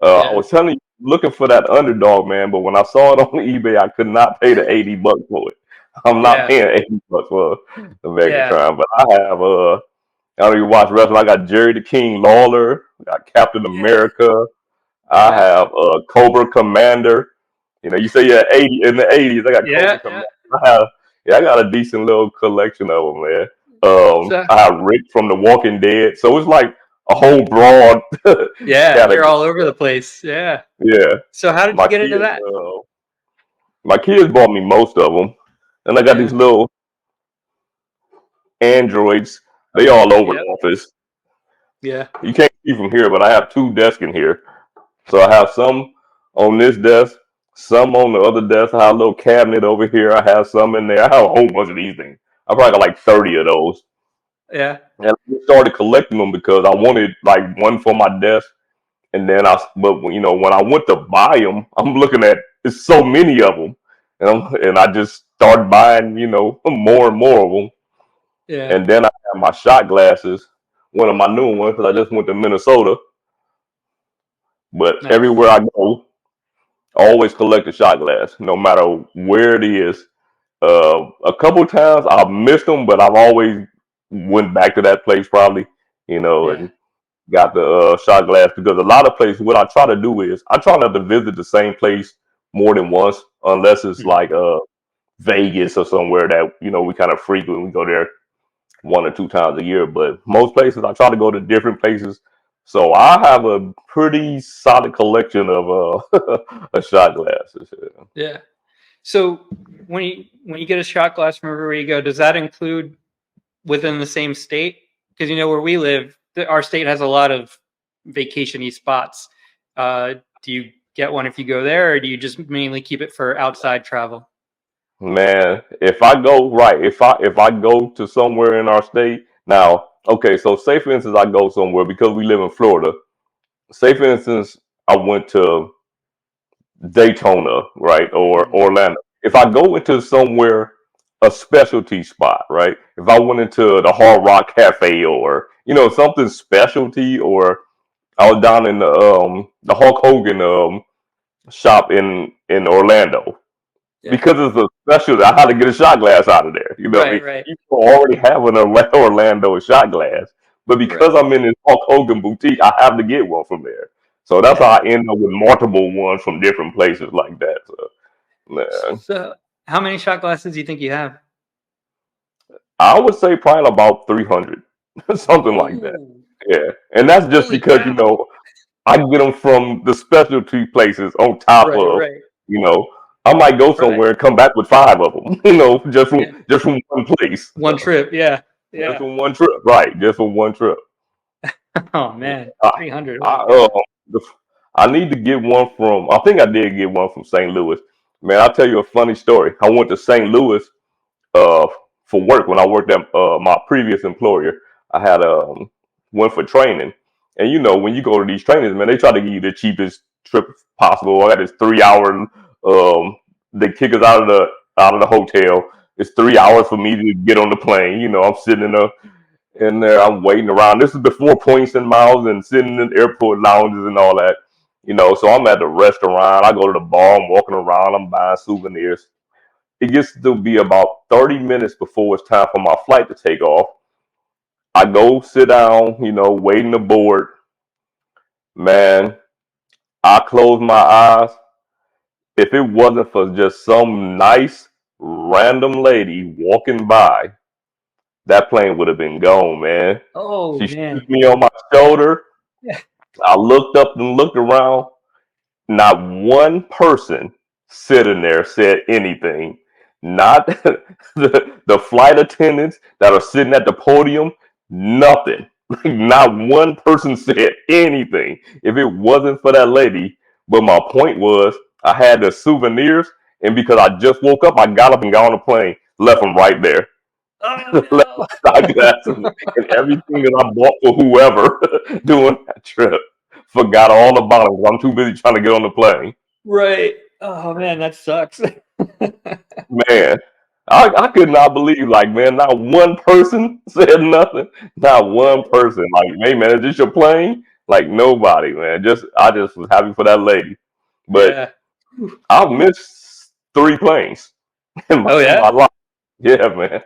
I Yeah. was telling you, looking for that underdog, man, but when I saw it on eBay, I could not pay the $80 for it. I'm not Yeah. paying $80 for the Yeah. Megatron, but I have I don't even watch wrestling. I got Jerry the King Lawler, I got Captain Yeah. America, I Yeah. have Cobra Commander. You know, you say you're 80 in the 80s. I got Cobra Yeah. Commander. Yeah. I have, yeah, I got a decent little collection of them, man. So I have Rick from The Walking Dead. So it's like a whole broad yeah, you're category. all over the place. Yeah. Yeah, So how did you my get into kids, that? my kids bought me most of them, and I got these Yeah. little androids. They all over the Yep. office. Yeah. You can't see from here, but I have two desks in here. So I have some on this desk, some on the other desk. I have a little cabinet over here. I have some in there. I have a whole bunch of these things. I probably got like 30 of those. Yeah. And I started collecting them because I wanted like one for my desk. And then but you know, when I went to buy them, I'm looking at there's so many of them, and I just started buying, you know, more and more of them. Yeah. And then I have my shot glasses, one of my new ones, because I just went to Minnesota. But Nice. everywhere I go, I always collect a shot glass, no matter where it is. A couple times I've missed them, but I've always went back to that place probably, you know, Yeah. and got the shot glass because a lot of places. What I try to do is I try not to visit the same place more than once, unless it's Mhm. like Vegas or somewhere that you know we kind of frequent. We go there 1 or 2 times a year, but most places I try to go to different places. So I have a pretty solid collection of shot glasses. Yeah. So when you get a shot glass from everywhere you go, does that include within the same state? Because you know where we live, our state has a lot of vacation-y spots. Do you get one if you go there, or do you just mainly keep it for outside travel? Man, if I go right, if I go to somewhere in our state now, okay, so say for instance I go somewhere because we live in Florida. Say for instance I went to Daytona, right, or Mhm. Orlando. If I go into somewhere a specialty spot, right? If I went into the Hard Rock Cafe or you know something specialty, or I was down in the Hulk Hogan shop in Orlando Yeah. because it's a special. I had to get a shot glass out of there. You know, what I Right. mean, Right. people already have an Orlando shot glass, but because Right. I'm in this Hulk Hogan boutique, I have to get one from there. So that's how Yeah. I end up with multiple ones from different places like that. So, man, So how many shot glasses do you think you have? I would say probably about 300, something like that. Oh, Yeah, and that's just holy because you cow! know I get them from the specialty places on top Right. of, Right. you know, I might go Right. somewhere and come back with 5 of them, you know, Yeah. just from one place, One trip. Yeah. just Yeah. from one trip, right? Just from one trip. Oh man, I, 300. I, Holy cow! the, I need to get one from. I think I did get one from St. Louis. Man, I'll tell you a funny story. I went to St. Louis uh, for work when I worked at my previous employer. I had went for training, and you know when you go to these trainings, man, they try to give you the cheapest trip possible. I got this 3 hour. They kick us out of the hotel. It's 3 hours for me to get on the plane. You know, I'm sitting in there. I'm waiting around. This is before points and miles and sitting in airport lounges and all that. You know, so I'm at the restaurant. I go to the bar. I'm walking around. I'm buying souvenirs. It gets to be about 30 minutes before it's time for my flight to take off. I go sit down, you know, waiting to board. Man, I close my eyes. If it wasn't for just some nice random lady walking by, that plane would have been gone, man. Oh She stood man. me on my shoulder. Yeah. I looked up and looked around. Not one person sitting there said anything. Not the flight attendants that are sitting at the podium. Nothing. Like not one person said anything. If it wasn't for that lady, but my point was, I had the souvenirs, and because I just woke up, I got up and got on the plane, left them right there, Oh left no. my eyeglasses and everything that I bought for whoever doing that trip. Forgot all about it. I'm too busy trying to get on the plane. Right. Oh man, that sucks. Man, I could not believe, like, man, not one person said nothing. Not one person. Like, hey, man, is this your plane? Like, nobody, man. I just was happy for that lady. But Yeah. Whew. I've missed three planes Oh in yeah. my life. Yeah, man.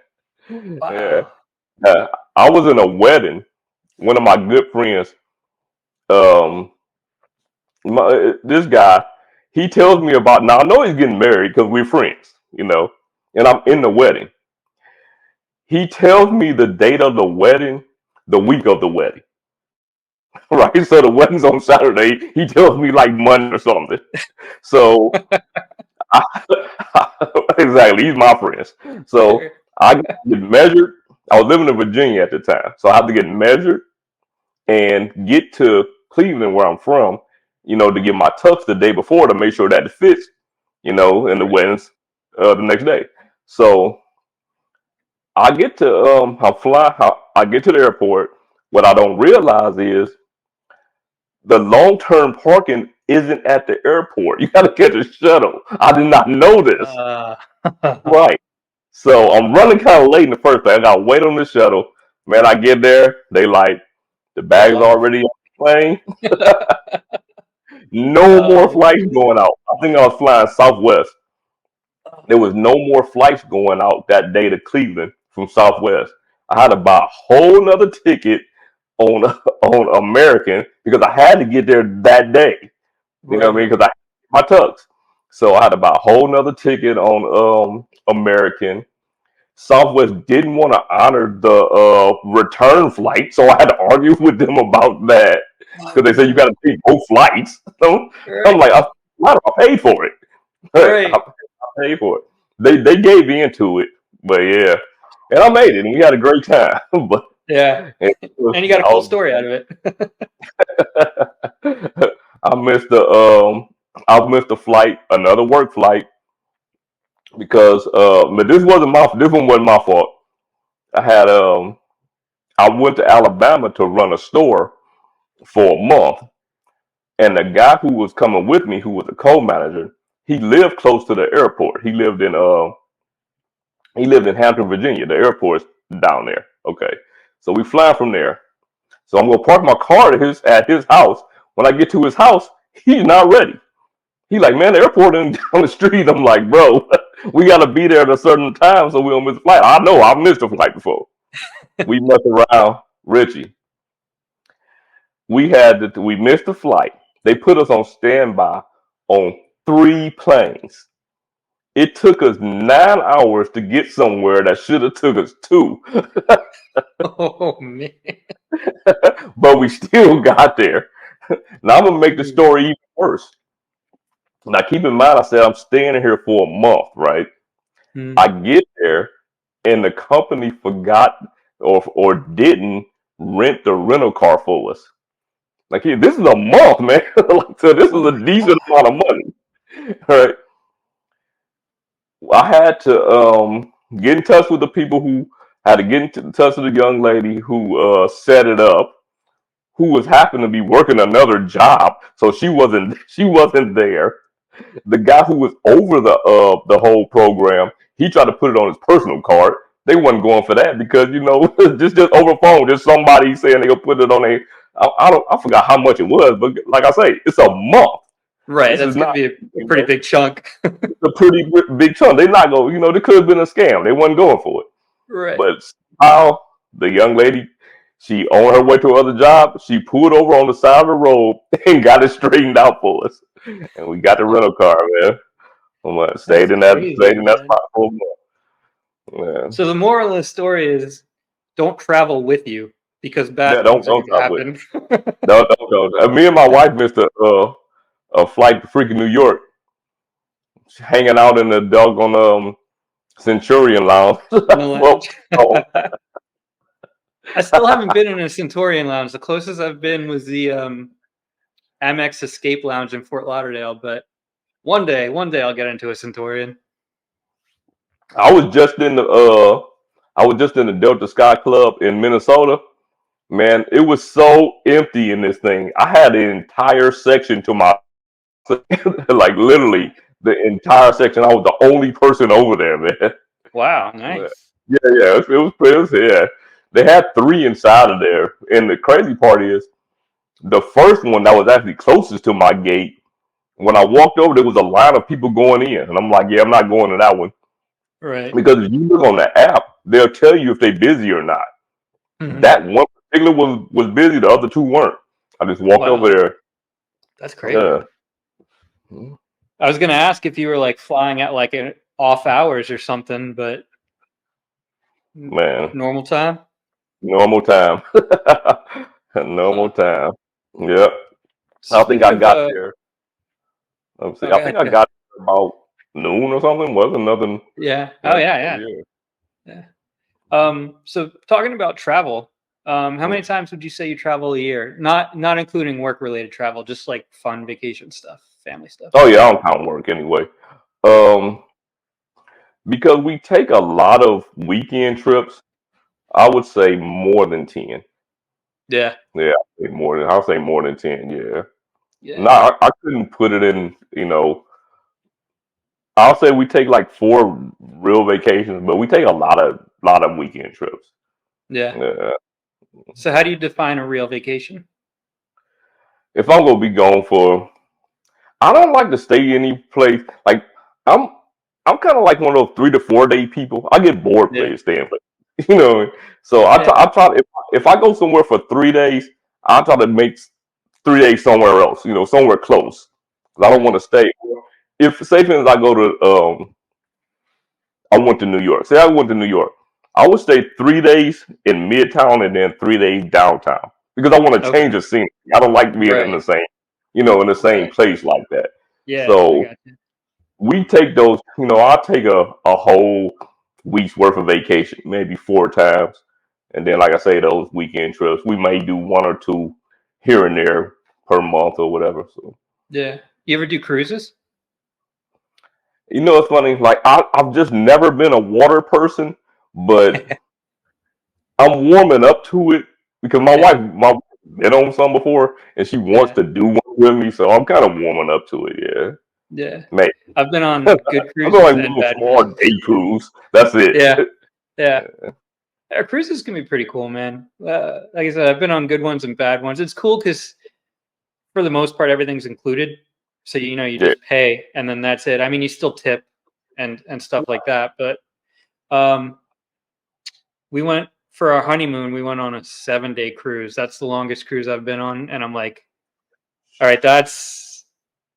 Yeah. Wow. Uh, I was in a wedding. One of my good friends, um, this guy, he tells me about. Now I know he's getting married because we're friends, and I'm in the wedding. He tells me the date of the wedding, the week of the wedding. Right? So the wedding's on Saturday. He tells me like Monday or something. So I, exactly, he's my friend. So Sure. I got to get measured. I was living in Virginia at the time, so I have to get measured and get to Cleveland, where I'm from, to get my tux the day before to make sure that it fits, and the Right. wedding's the next day. So I get to I get to the airport. What I don't realize is the long term parking isn't at the airport. You got to catch a shuttle. I did not know this. Uh, Right. So I'm running kind of late in the first place. I got to wait on the shuttle. Man, I get there. They like the Full bag's up. already on the plane. No more Oh flights man. going out. I think I was flying Southwest. There was no more flights going out that day to Cleveland from Southwest. I had to buy a whole nother ticket on on American because I had to get there that day. You know what I Right. mean? Because I my tux. So I had to buy a whole nother ticket on American. Southwest didn't want to honor the return flight, so I had to argue with them about that Oh because they said you got no. to pay both flights. So I'm Right. like, I paid for it. Right. I paid for it. They gave in to it, but yeah, and I made it, and we had a great time. But Yeah. it was, And you got a cool story out of it. I missed the I missed the flight, another work flight, because but this one wasn't my fault. I had I went to Alabama to run a store for a month, and the guy who was coming with me, who was a co-manager, he lived close to the airport. He lived in Hampton, Virginia. The airport's down there. Okay, so we fly from there. So I'm gonna park my car at his house. When I get to his house, he's not ready. He like, man, the airport is down the street. I'm like, bro, we gotta be there at a certain time so we don't miss the flight. I know, I've missed a flight before. We messed around, Richie. We missed the flight. They put us on standby on three planes. It took us 9 hours to get somewhere that should have took us two, Oh man. but we still got there. Now I'm gonna make the story even worse. Now keep in mind, I said I'm staying here for a month, right? Mm. I get there, and the company forgot or didn't rent the rental car for us. Like, hey, this is a month, man. Like, so this is Oh a my decent god. amount of money, right? I had to get in touch with the people who had to get in touch with the young lady who set it up, who was happened to be working another job, so she wasn't there. The guy who was over the whole program, he tried to put it on his personal card. They wasn't going for that because just over phone, just somebody saying they'll put it on a. I forgot how much it was, but like I say, it's a month. Right. This is That's gonna not, be a you pretty know, big chunk. a pretty big chunk. They not going. They could have been a scam. They wasn't going for it. Right. But somehow the young lady, she on her way to another job, she pulled over on the side of the road and got it straightened out for us, and we got the rental car, man. That's Stayed crazy, in that man. spot for a month. Man. So the moral of the story is don't travel with you because bad Yeah, things are don't gonna talk with happen. me. Don't. Me and my wife missed a flight to freaking New York, hanging out in the doggone Centurion Lounge. In the Well, lounge. oh, I still haven't been in a Centurion lounge. The closest I've been was the Amex Escape Lounge in Fort Lauderdale, but one day I'll get into a Centurion. I was just in the Delta Sky Club in Minnesota. Man, it was so empty in this thing. I had an entire section to my like literally the entire section. I was the only person over there, man. Wow, But, nice. yeah. It was yeah. They had three inside of there, and the crazy part is the first one that was actually closest to my gate. When I walked over, there was a line of people going in, and I'm like, yeah, I'm not going to that one Right. because if you look on the app, they'll tell you if they're busy or not. Hmm. That one particular was busy, the other two weren't. I just walked over Wow, there. that's crazy. Yeah, I was gonna ask if you were like flying at like off hours or something, but man, normal time. normal time, normal Huh. time. Yep. I think Speaking I of, got there. Let's see. oh, I go think ahead. I Go. got there about noon or something. Wasn't nothing. Yeah. Oh, Like, yeah, yeah, yeah. yeah. So talking about travel, how many times would you say you travel a year? Not including work related travel, just like fun vacation stuff, family stuff. Oh yeah, I don't count work anyway. Um, because we take a lot of weekend trips. I would say more than 10. Yeah. Yeah, I'll say more than 10. Yeah. No, Yeah. I couldn't put it in. I'll say we take like 4 real vacations, but we take a lot of weekend trips. Yeah. Yeah. So how do you define a real vacation? If I'm gonna be gone for, I don't like to stay any place. Like I'm, I'm kind of like one of those 3 to 4 day people. I get bored Yeah. places staying, but you know. So I Yeah. try. I try. If I go somewhere for 3 days, I try to make 3 days somewhere else. Somewhere close. 'Cause I don't want Right. to stay. If say for instance I go to I went to New York. Say I went to New York. I would stay 3 days in Midtown and then 3 days downtown because I want to change Okay. the scene. I don't like being in Right. the same Right. place like that. Yeah, I So got you. we take those. I take a whole week's worth of vacation, maybe 4 times, and then like I say, those weekend trips. We may do one or two here and there per month or whatever. So Yeah. You ever do cruises? it's funny. Like I've just never been a water person, but I'm warming up to it because Yeah. my wife been on some before, and she wants Yeah. to do one with me. So I'm kind of warming up to it. Yeah, Yeah. maybe. I've been on good I'm going cruises like a and little bad small cruises. day cruise. That's it. Yeah. Yeah. Cruises can be pretty cool, man. Like I said, I've been on good ones and bad ones. It's cool because for the most part, everything's included. So you Yeah. just pay and then that's it. I mean, you still tip and stuff like that. But um, we went for our honeymoon. We went on a 7-day cruise. That's the longest cruise I've been on, and I'm like, all right, that's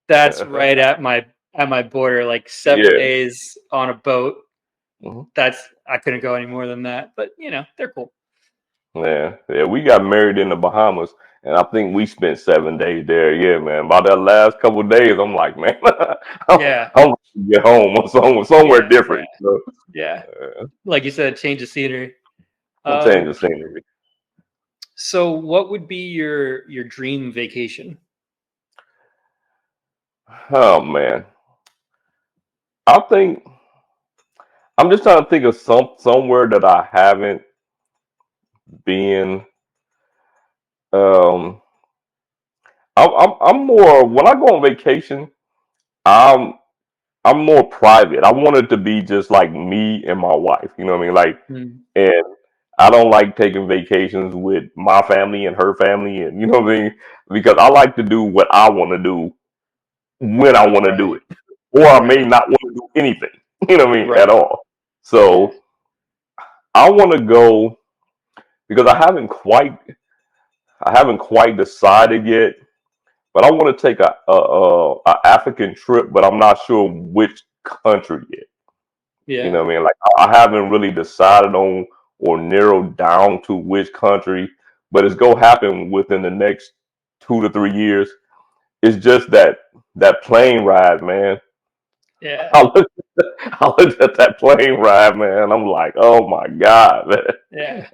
right at my border. Like seven Yeah. days on a boat. Mhm. That's I couldn't go any more than that. But they're cool. Yeah. Yeah. We got married in the Bahamas, and I think we spent 7 days there. Yeah, man. By that last couple of days, I'm like, man, I'm, Yeah, I'm ready to get home or somewhere yeah, yeah, different. yeah. Like you said, change of scenery. Change Um, the scenery. so what would be your dream vacation? Oh man, I think I'm just trying to think of somewhere that I haven't been. Um, I'm more when I go on vacation. I'm I'm more private. I want it to be just like me and my wife. You know what I mean? Like, Hmm. and I don't like taking vacations with my family and her family, and you know what I mean? Because I like to do what I want to do when I want to do Right, it, or I may right, not want to do anything. You know what I mean? At right. all. Yeah, So I want to go because I haven't quite decided yet. But I want to take a African trip, but I'm not sure which country yet. You yeah, know what I mean? Like I haven't really decided on or narrowed down to which country, but it's gonna happen within the next 2 to 3 years. It's just that plane ride, man. yeah, I looked, I looked at that plane ride, man. I'm like, oh my god, yeah.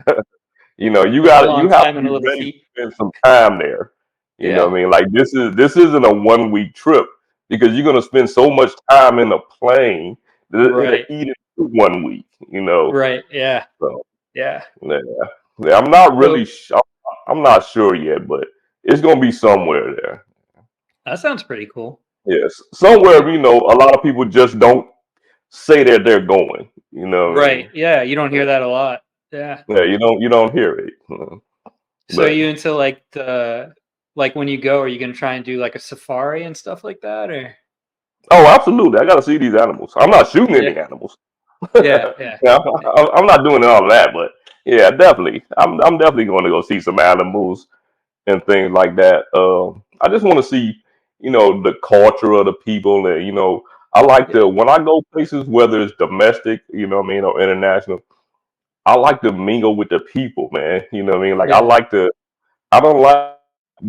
man. You It's a got you long have time to in a be little ready to seat. spend some time there. You know Yeah, what I mean? Like this isn't a 1 week trip because you're gonna spend so much time in the plane that it'll right, eat it to 1 week. right. Yeah, So yeah. yeah, yeah. I'm not really. So I'm not sure yet, but it's gonna be somewhere there. that sounds pretty cool. Yes, somewhere a lot of people just don't say that they're going. You know what I Right. mean? Yeah, you don't hear that a lot. Yeah. Yeah, you don't hear it. So But you into like the like when you go, are you gonna try and do like a safari and stuff like that, or oh, absolutely, I got to see these animals. I'm not shooting yeah, any animals. yeah, yeah, Yeah, I'm not doing all of that, but yeah, definitely, I'm definitely going to go see some animals and things like that. I just want to see, the culture of the people, and I like yeah, to when I go places, whether it's domestic, what I mean, or international. I like to mingle with the people, man. You know what I mean? Like I yeah, like to. I don't like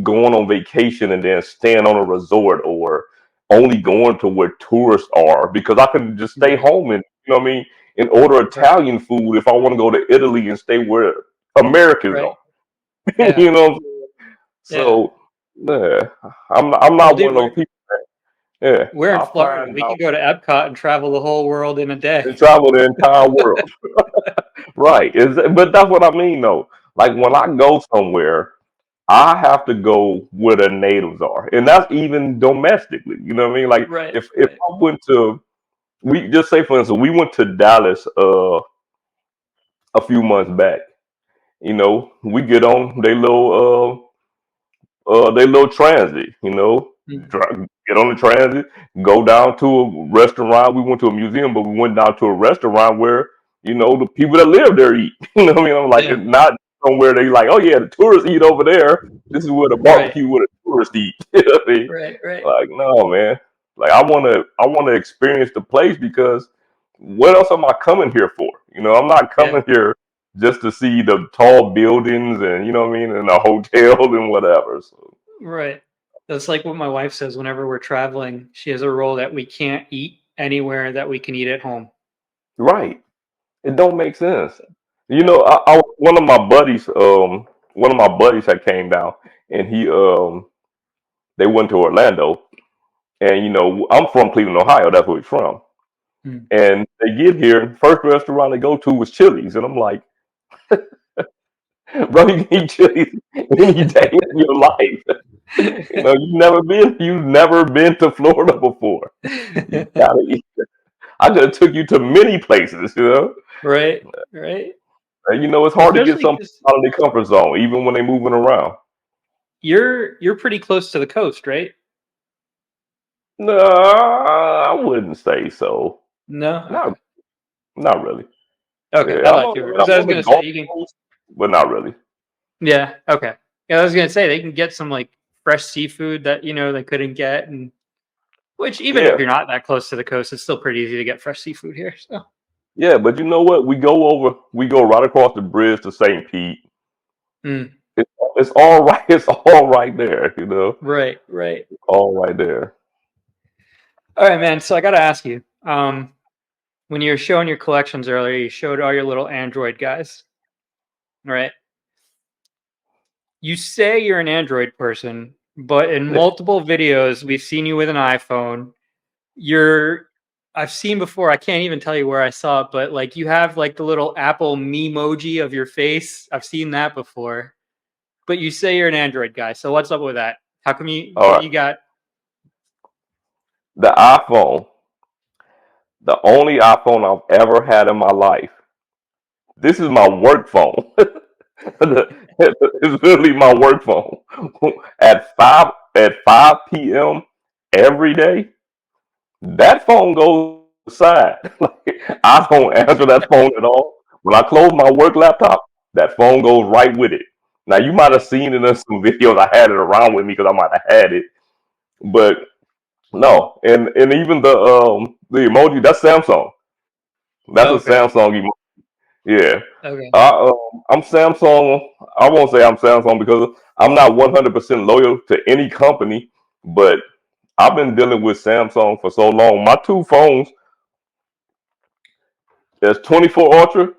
going on vacation and then staying on a resort or only going to where tourists are because I can just stay right, home and what I mean, and order right, Italian food if I want to go to Italy and stay where Americans right, are. yeah, you know what I'm saying? yeah. So yeah, I'm Well, not dude, one of those people. Yeah, we're in I Florida. find We can out go to Epcot and travel the whole world in a day. and travel the entire world. Right. But that's what I mean though. Like when I go somewhere, I have to go where the natives are. And that's even domestically. You know what I mean? Like Right, if right. I went to we just say for instance, we went to Dallas a few months back. We get on they little transit, Mm, get on the transit, go down to a restaurant. We went to a museum, but we went down to a restaurant where, the people that live there eat. You know what I mean? I'm like, yeah, it's not somewhere they like, oh yeah, the tourists eat over there. This is where the right, barbecue where the tourists eat. You know what I mean? right, right. Like, no, man. Like I wanna experience the place because what else am I coming here for? I'm not Yeah, coming here just to see the tall buildings and you know what I mean, and a hotel and whatever. So right. That's like what my wife says whenever we're traveling. She has a rule that we can't eat anywhere that we can eat at home. right. It don't make sense. So, yeah. One of my buddies had came down and they went to Orlando and I'm from Cleveland, Ohio. That's where he's from. Mm. And they get here, first restaurant they go to was Chili's, and I'm like, bro, you can eat Chili's any day in your life. You've never been to Florida before. You gotta eat. I could have took you to many places. Right, right. It's hard to get Especially some people because out of their comfort zone, even when they're moving around. you're pretty close to the coast, right? No, I wouldn't say so. No? Not, Okay. not really. Okay, Yeah, I I'm like on, you. I'm So I was on the gonna say Gulf you can Coast, but not really. yeah, okay. Yeah, I was gonna say they can get some like fresh seafood that they couldn't get and which even if Yeah, you're not that close to the coast, it's still pretty easy to get fresh seafood here. So yeah, but you know what? We go right across the bridge to St. Pete. mm, It's all right. It's all right there. right, right. All right there. All right, man. So I gotta ask you, when you were showing your collections earlier, you showed all your little Android guys, right? You say you're an Android person, but in Yeah. multiple videos we've seen you with an iPhone. You're I've seen before, I can't even tell you where I saw it, but like you have like the little Apple memoji of your face. I've seen that before. But you say you're an Android guy. So what's up with that? How come you All what right. you got? The iPhone, the only iPhone I've ever had in my life. This is my work phone. It's literally my work phone. At 5 p.m. every day, that phone goes aside. Like, I don't answer that phone at all. When I close my work laptop, that phone goes right with it. Now you might have seen it in some videos. I had it around with me because I might have had it, but no. And even the emoji, that's Samsung. That's a Okay. Samsung emoji. Yeah. Okay. I'm Samsung. I won't say I'm Samsung because I'm not 100% loyal to any company, but I've been dealing with Samsung for so long. My two phones, there's 24 Ultra,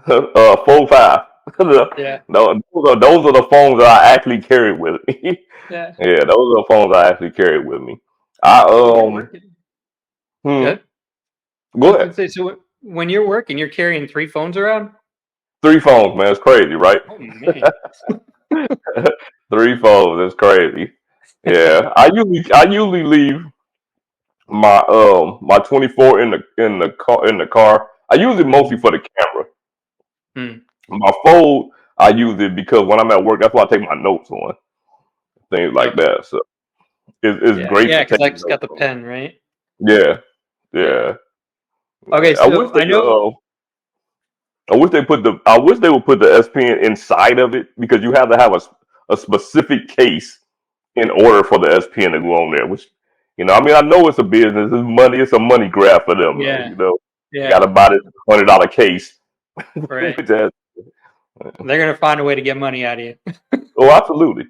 Fold 5. No, Yeah. those are the phones that I actually carry with me. Yeah. Yeah, those are the phones I actually carry with me. I When you're working. hmm, Good. I go was ahead. gonna say, so when you're working, you're carrying three phones around? Three phones, man. It's crazy, right? Oh man. Three phones. It's crazy. Yeah, I usually leave my 24 in the car. I use it mostly Mhm. for the camera. Hmm. My phone, I use it because when I'm at work, that's why I take my notes on things like Yep. that. So it's Yeah. great Yeah. for Because I taking just got notes the on. pen, right? Yeah, Yeah. yeah. Okay. I wish So I know. I wish they would put the S Pen inside of it because you have to have a specific case in order for the S Pen to go on there. Which, I mean, I know it's a business, it's money, it's a money grab for them, though. Yeah. You Yeah. got to buy this $100 case, Right. which has, They're gonna find a way to get money out of you. oh, absolutely,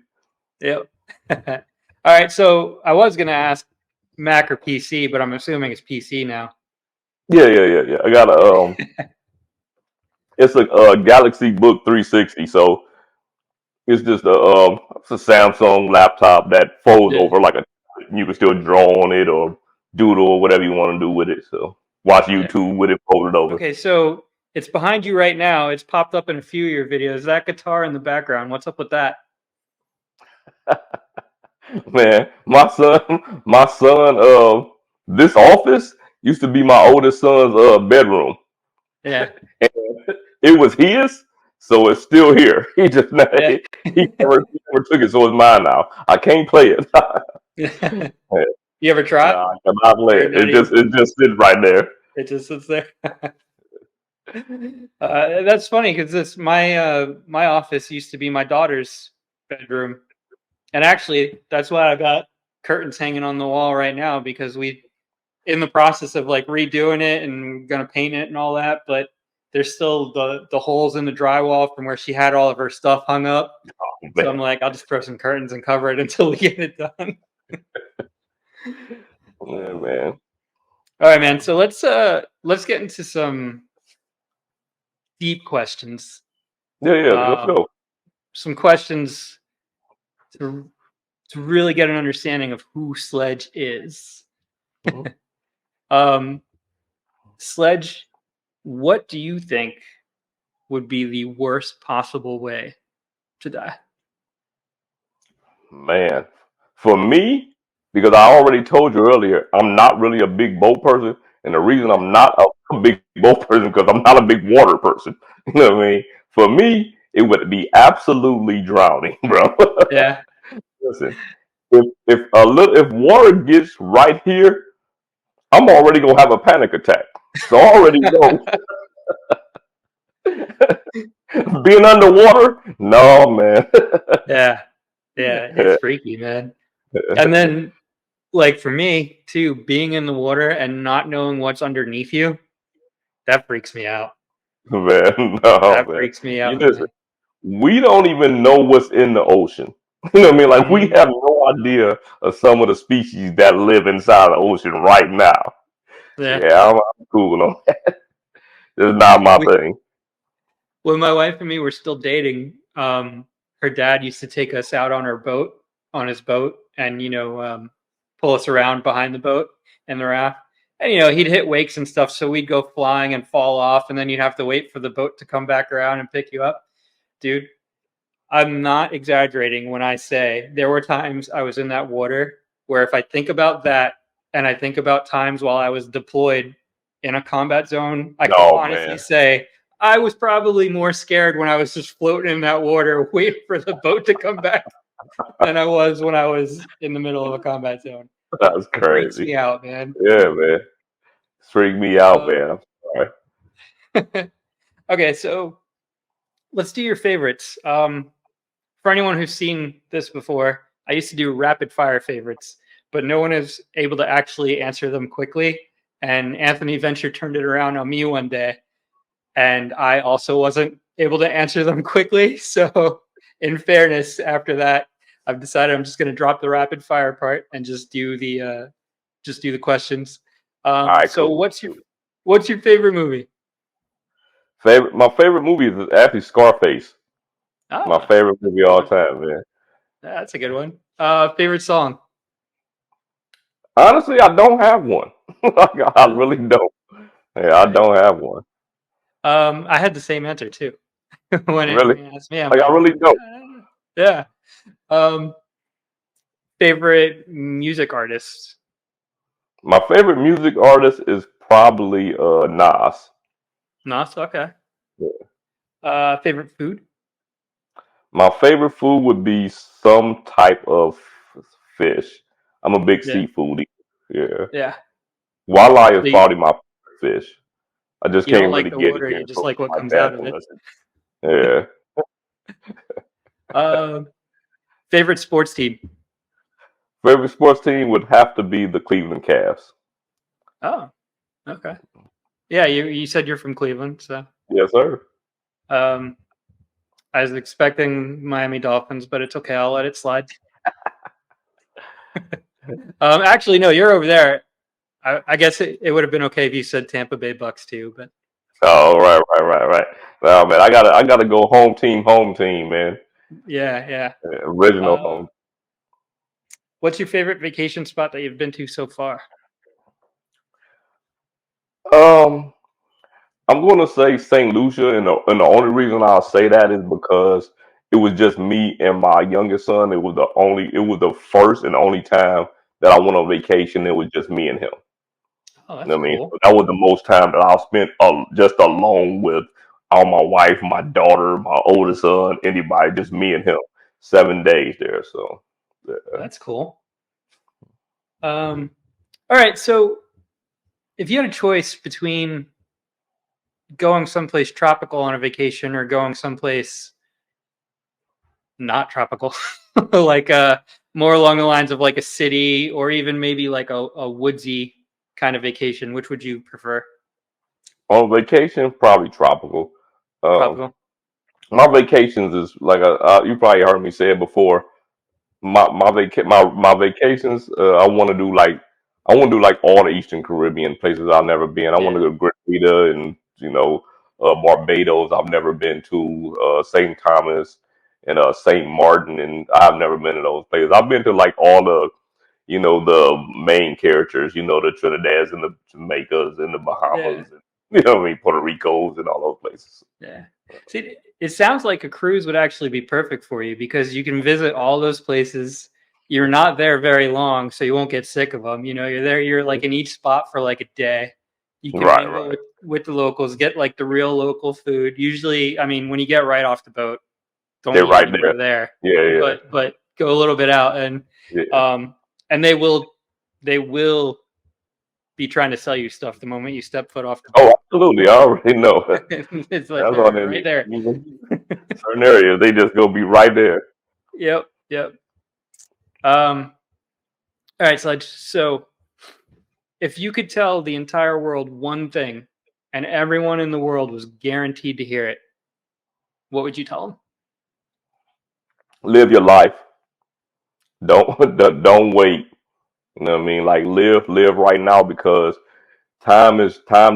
Yep. All right. So I was gonna ask Mac or PC, but I'm assuming it's PC now. yeah. I got it's a Galaxy Book 360, so it's a Samsung laptop that folds Yeah. over like a. You can still draw on it or doodle or whatever you want to do with it. So watch Yeah. YouTube with it folded over. Okay. So it's behind you right now. It's popped up in a few of your videos. That guitar in the background. What's up with that? Man, my son, this office used to be my oldest son's bedroom. Yeah. And it was his, so it's still here. He just Yeah. he never took it, so it's mine now. I can't play it. You ever try? No, I cannot play Or it. not It just even? it just sits right there. It just sits there. That's funny because my office used to be my daughter's bedroom, and actually that's why I got curtains hanging on the wall right now because we in the process of like redoing it and gonna paint it and all that, but there's still the holes in the drywall from where she had all of her stuff hung up. So I'm Man, like, I'll just throw some curtains and cover it until we get it done. yeah, Uh, man. all right, man. So let's get into some deep questions. Yeah. Let's Um, go. some questions to really get an understanding of who Sledge is. Mhm. Um, Sledge, what do you think would be the worst possible way to die? Man, for me, because I already told you earlier, I'm not really a big boat person, and the reason Yeah. I'm not a big boat person because I'm not a big water person. You know what I mean? For me, it would be absolutely drowning, bro. Yeah. Listen, if water gets right here, I'm already gonna have a panic attack. So I already know being underwater. No, man. Yeah. Yeah. It's freaky, man. And then, like for me too, being in the water and not knowing what's underneath you, that freaks me out. Man, no, That man. freaks me You out, listen. man. We don't even know what's in the ocean. You know what I mean? Like we Hmm. have no idea of some of the species that live inside the ocean right now. Yeah. Yeah, I'm cool on that. It's not my We, thing. when my wife and me were still dating, her dad used to take us out on on his boat, and pull us around behind the boat and the raft. And he'd hit wakes and stuff, so we'd go flying and fall off, and then you'd have to wait for the boat to come back around and pick you up. Dude, I'm not exaggerating when I say there were times I was in that water where if I think about that and I think about times while I was deployed in a combat zone, I can No, honestly man. say I was probably more scared when I was just floating in that water waiting for the boat to come back than I was when I was in the middle of a combat zone. That's Freaks crazy. me out, man. Yeah, man. Freak me out, Uh, man. I'm sorry. okay, so let's do your favorites. For anyone who's seen this before, I used to do rapid fire favorites, but no one is able to actually answer them quickly. And Anthony Venture turned it around on me one day, and I also wasn't able to answer them quickly. So, in fairness, after that, I've decided I'm just going to drop the rapid fire part and just do the questions. All right, So, cool. what's your favorite movie? My favorite movie is actually Scarface. My Ah, favorite movie of all time, man. that's a good one. Favorite song? Honestly, I don't have one. I Uh, really don't. Yeah, I right. don't have one. I had the same answer too. when Really? Anthony asked me, I'm Like I like, really don't. yeah. Um, Favorite music artist? My favorite music artist is probably Nas. Nas. Okay. Favorite food? My favorite food would be some type of fish. I'm a big Yeah. seafood eater. Yeah. Yeah. Walleye is So probably my favorite fish. I just you don't can't like really the get it water, here you in just like places what like comes that out of it. unless it, yeah. Um, Favorite sports team? Favorite sports team would have to be the Cleveland Cavs. Oh, okay. Yeah, you said you're from Cleveland, so Yes, sir. um, I was expecting Miami Dolphins, but it's okay. I'll let it slide. Actually, no, you're over there. I guess it would have been okay if you said Tampa Bay Bucks too, but Oh, right. Oh man, I gotta go home team, man. yeah, yeah. Original Uh, home. what's your favorite vacation spot that you've been to so far? Um, I'm gonna say St. Lucia, and the only reason I'll say that is because it was just me and my youngest son. It was the first and only time that I went on vacation. It was just me and him. Oh, You know that's what I mean? cool. So that was the most time that I spent just alone with all my wife, my daughter, my oldest son, anybody, just me and him. 7 days there. So yeah. That's cool. All right. So if you had a choice between going someplace tropical on a vacation or going someplace not tropical, like more along the lines of like a city or even maybe like a woodsy kind of vacation, which would you prefer? On vacation, probably tropical. Um, Tropical. my vacations is like you probably heard me say it before. My vacations, I want to do like all the Eastern Caribbean places I've never been. I want Yeah. to go to Grenada and Barbados. I've never been to St. Thomas and St. Martin, and I've never been to those places. I've been to like all the main characters, the Trinidadians and the Jamaicas and the Yeah. Bahamas, and you know what I mean, Puerto Ricos and all those places. Yeah. See, it sounds like a cruise would actually be perfect for you because you can visit all those places. You're not there very long, so you won't get sick of them. You're there, you're like in each spot for like a day. You can Right, mingle right. with the locals, get like the real local food. Usually, I mean, when you get right off the boat, don't They're eat right there. anywhere there, Yeah, but go a little bit out yeah, yeah. um and they will be trying to sell you stuff the moment you step foot off the Oh, boat. absolutely. I already know. It's like That's all they're they right need. there. Certain areas, they just go be right there. Yep, yep. All right, Sledge. So, if you could tell the entire world one thing, and everyone in the world was guaranteed to hear it, what would you tell them? Live your life. Don't don't wait. You know what I mean? Like live right now because time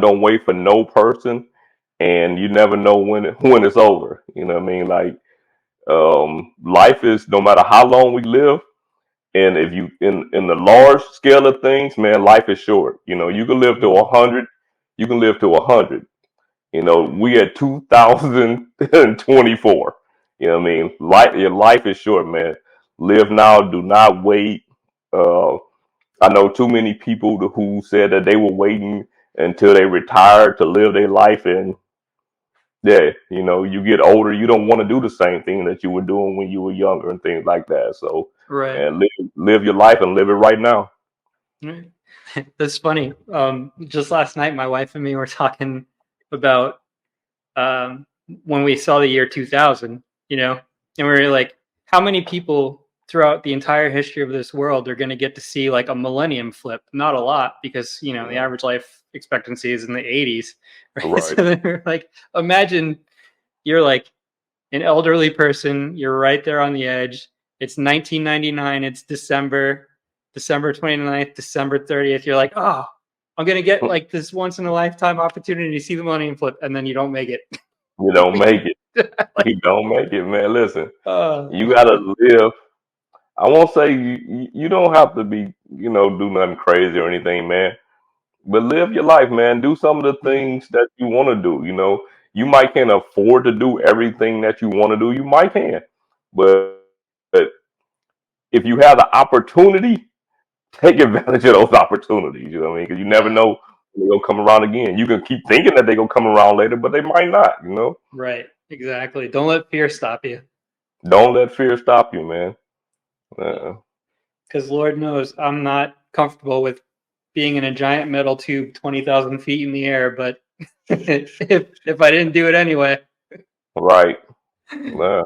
don't wait for no person, and you never know when it's over. You know what I mean? Like life is no matter how long we live, and if you in the large scale of things, man, life is short. You can live to Mhm. 100. You can live to 100. We at 2024. You know what I mean? Your life is short, man. Live now. Do not wait. Uh, I know too many people who said that they were waiting until they retired to live their life, and yeah, you get older, you don't want to do the same thing that you were doing when you were younger and things like that. So, Right. man, live your life and live it right now. Right. That's funny. Just last night, my wife and me were talking about um, when we saw the year 2000, and we were like, how many people throughout the entire history of this world are going to get to see like a millennium flip? Not a lot because, the Yeah, average life expectancy is in the 80s. Right. right. So they were like, imagine you're like an elderly person, you're right there on the edge. It's 1999, it's December 29th, December 30th. You're like, oh, I'm going to get like this once in a lifetime opportunity to see the millennium flip. And then you don't make it. You don't make it. Like, You don't make it, man. Listen, uh, you gotta live. I won't say you don't have to be, do nothing crazy or anything, man. But live your life, man. Do some of the things that you want to do. You might can't afford to do everything that you want to do. You might can, but if you have the opportunity, take advantage of those opportunities. You know what I mean? Because you never Yeah. know when they'll come around again. You can keep thinking that they're gonna come around later, but they might not. You know? Right. Exactly. Don't let fear stop you. Don't let fear stop you, man. Uh, Because Lord knows I'm not comfortable with being in a giant metal tube 20,000 feet in the air, but if I didn't do it anyway. right. Uh,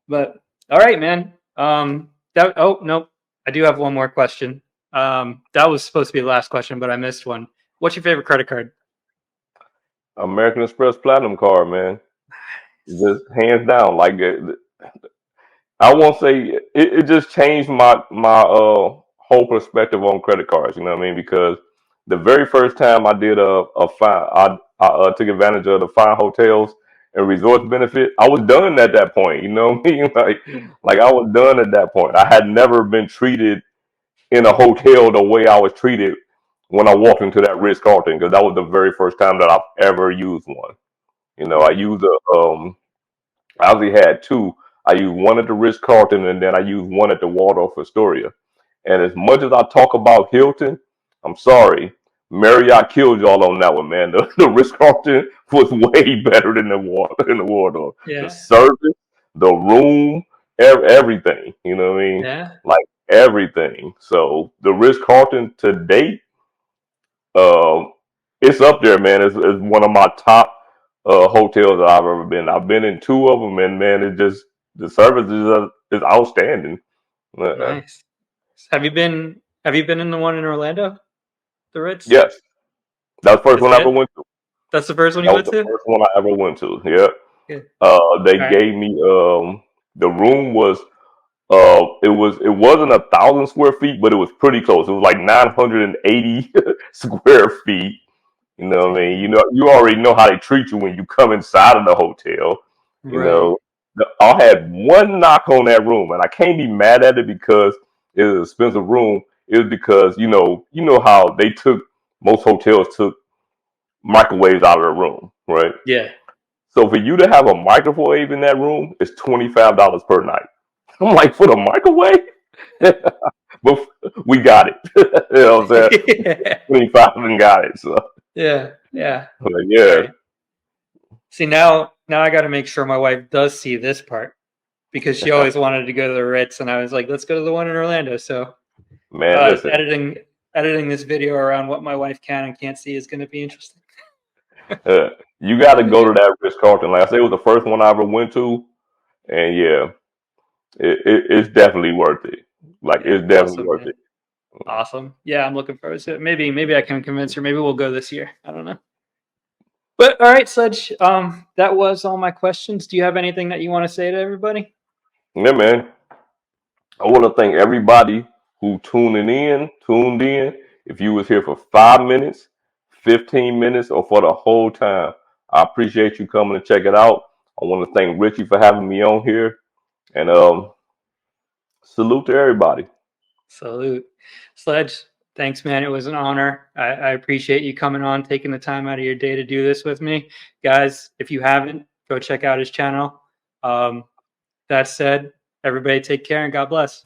But all right, man. That oh nope. I do have one more question. That was supposed to be the last question, but I missed one. What's your favorite credit card? American Express Platinum card, man. Just hands down. Like I won't say it just changed my whole perspective on credit cards. You know what I mean? Because the very first time I did a fine, I took advantage of the fine hotels and resorts benefit. I was done at that point. You know what I mean? Yeah. Like I was done at that point. I had never been treated in a hotel the way I was treated when I walked into that Ritz Carlton, because that was the very first time that I've ever used one. You know, I used I only had two. I used one at the Ritz Carlton, and then I used one at the Waldorf Astoria. And as much as I talk about Hilton, I'm sorry, Marriott killed y'all on that one, man. The Ritz Carlton was way better than the Waldorf. The Yeah. service, the room, everything. You know what I mean? Yeah. Like everything. So the Ritz Carlton to date, um, it's up there, man. It's one of my top hotels that I've ever been. I've been in two of them, and man, it just the service is outstanding. Uh, Nice. Have you been in the one in Orlando? The Ritz? yes, that was the first That's one I ever it? went to. That's the first one you That was went the to? first one I ever went to. Yeah. Good. They All right. gave me the room was it wasn't 1,000 square feet, but it was pretty close. It was like 980 square feet. You know what I mean? Dang. You know, you already know how they treat you when you come inside of the hotel. You Right. know, I had one knock on that room, and I can't be mad at it because it was an expensive room. It was because you know how they took most hotels took microwaves out of the room, right? Yeah. So for you to have a microwave in that room is $25 per night. I'm like, for the microwave? But we got it. You know what I'm saying? Yeah. 25 and got it. So Yeah. Yeah. like, All yeah, right. See, now I got to make sure my wife does see this part because she always wanted to go to the Ritz, and I was like, let's go to the one in Orlando. So man, listen. editing this video around what my wife can and can't see is going to be interesting. Uh, you got to go to that Ritz Carlton. Like I said, it was the first one I ever went to, and yeah, it's definitely worth it. Like Yeah. it's definitely Awesome, worth man. it. Awesome. Yeah, I'm looking forward to it. Maybe I can convince her. Maybe we'll go this year. I don't know. But all right, Sledge. That was all my questions. Do you have anything that you want to say to everybody? Yeah, man. I want to thank everybody who tuned in. If you was here for 5 minutes, 15 minutes, or for the whole time, I appreciate you coming to check it out. I want to thank Richie for having me on here, and salute to everybody. Salute. Sledge, thanks, man. It was an honor. I appreciate you coming on, taking the time out of your day to do this with me. Guys, if you haven't, go check out his channel. That said, everybody take care and God bless.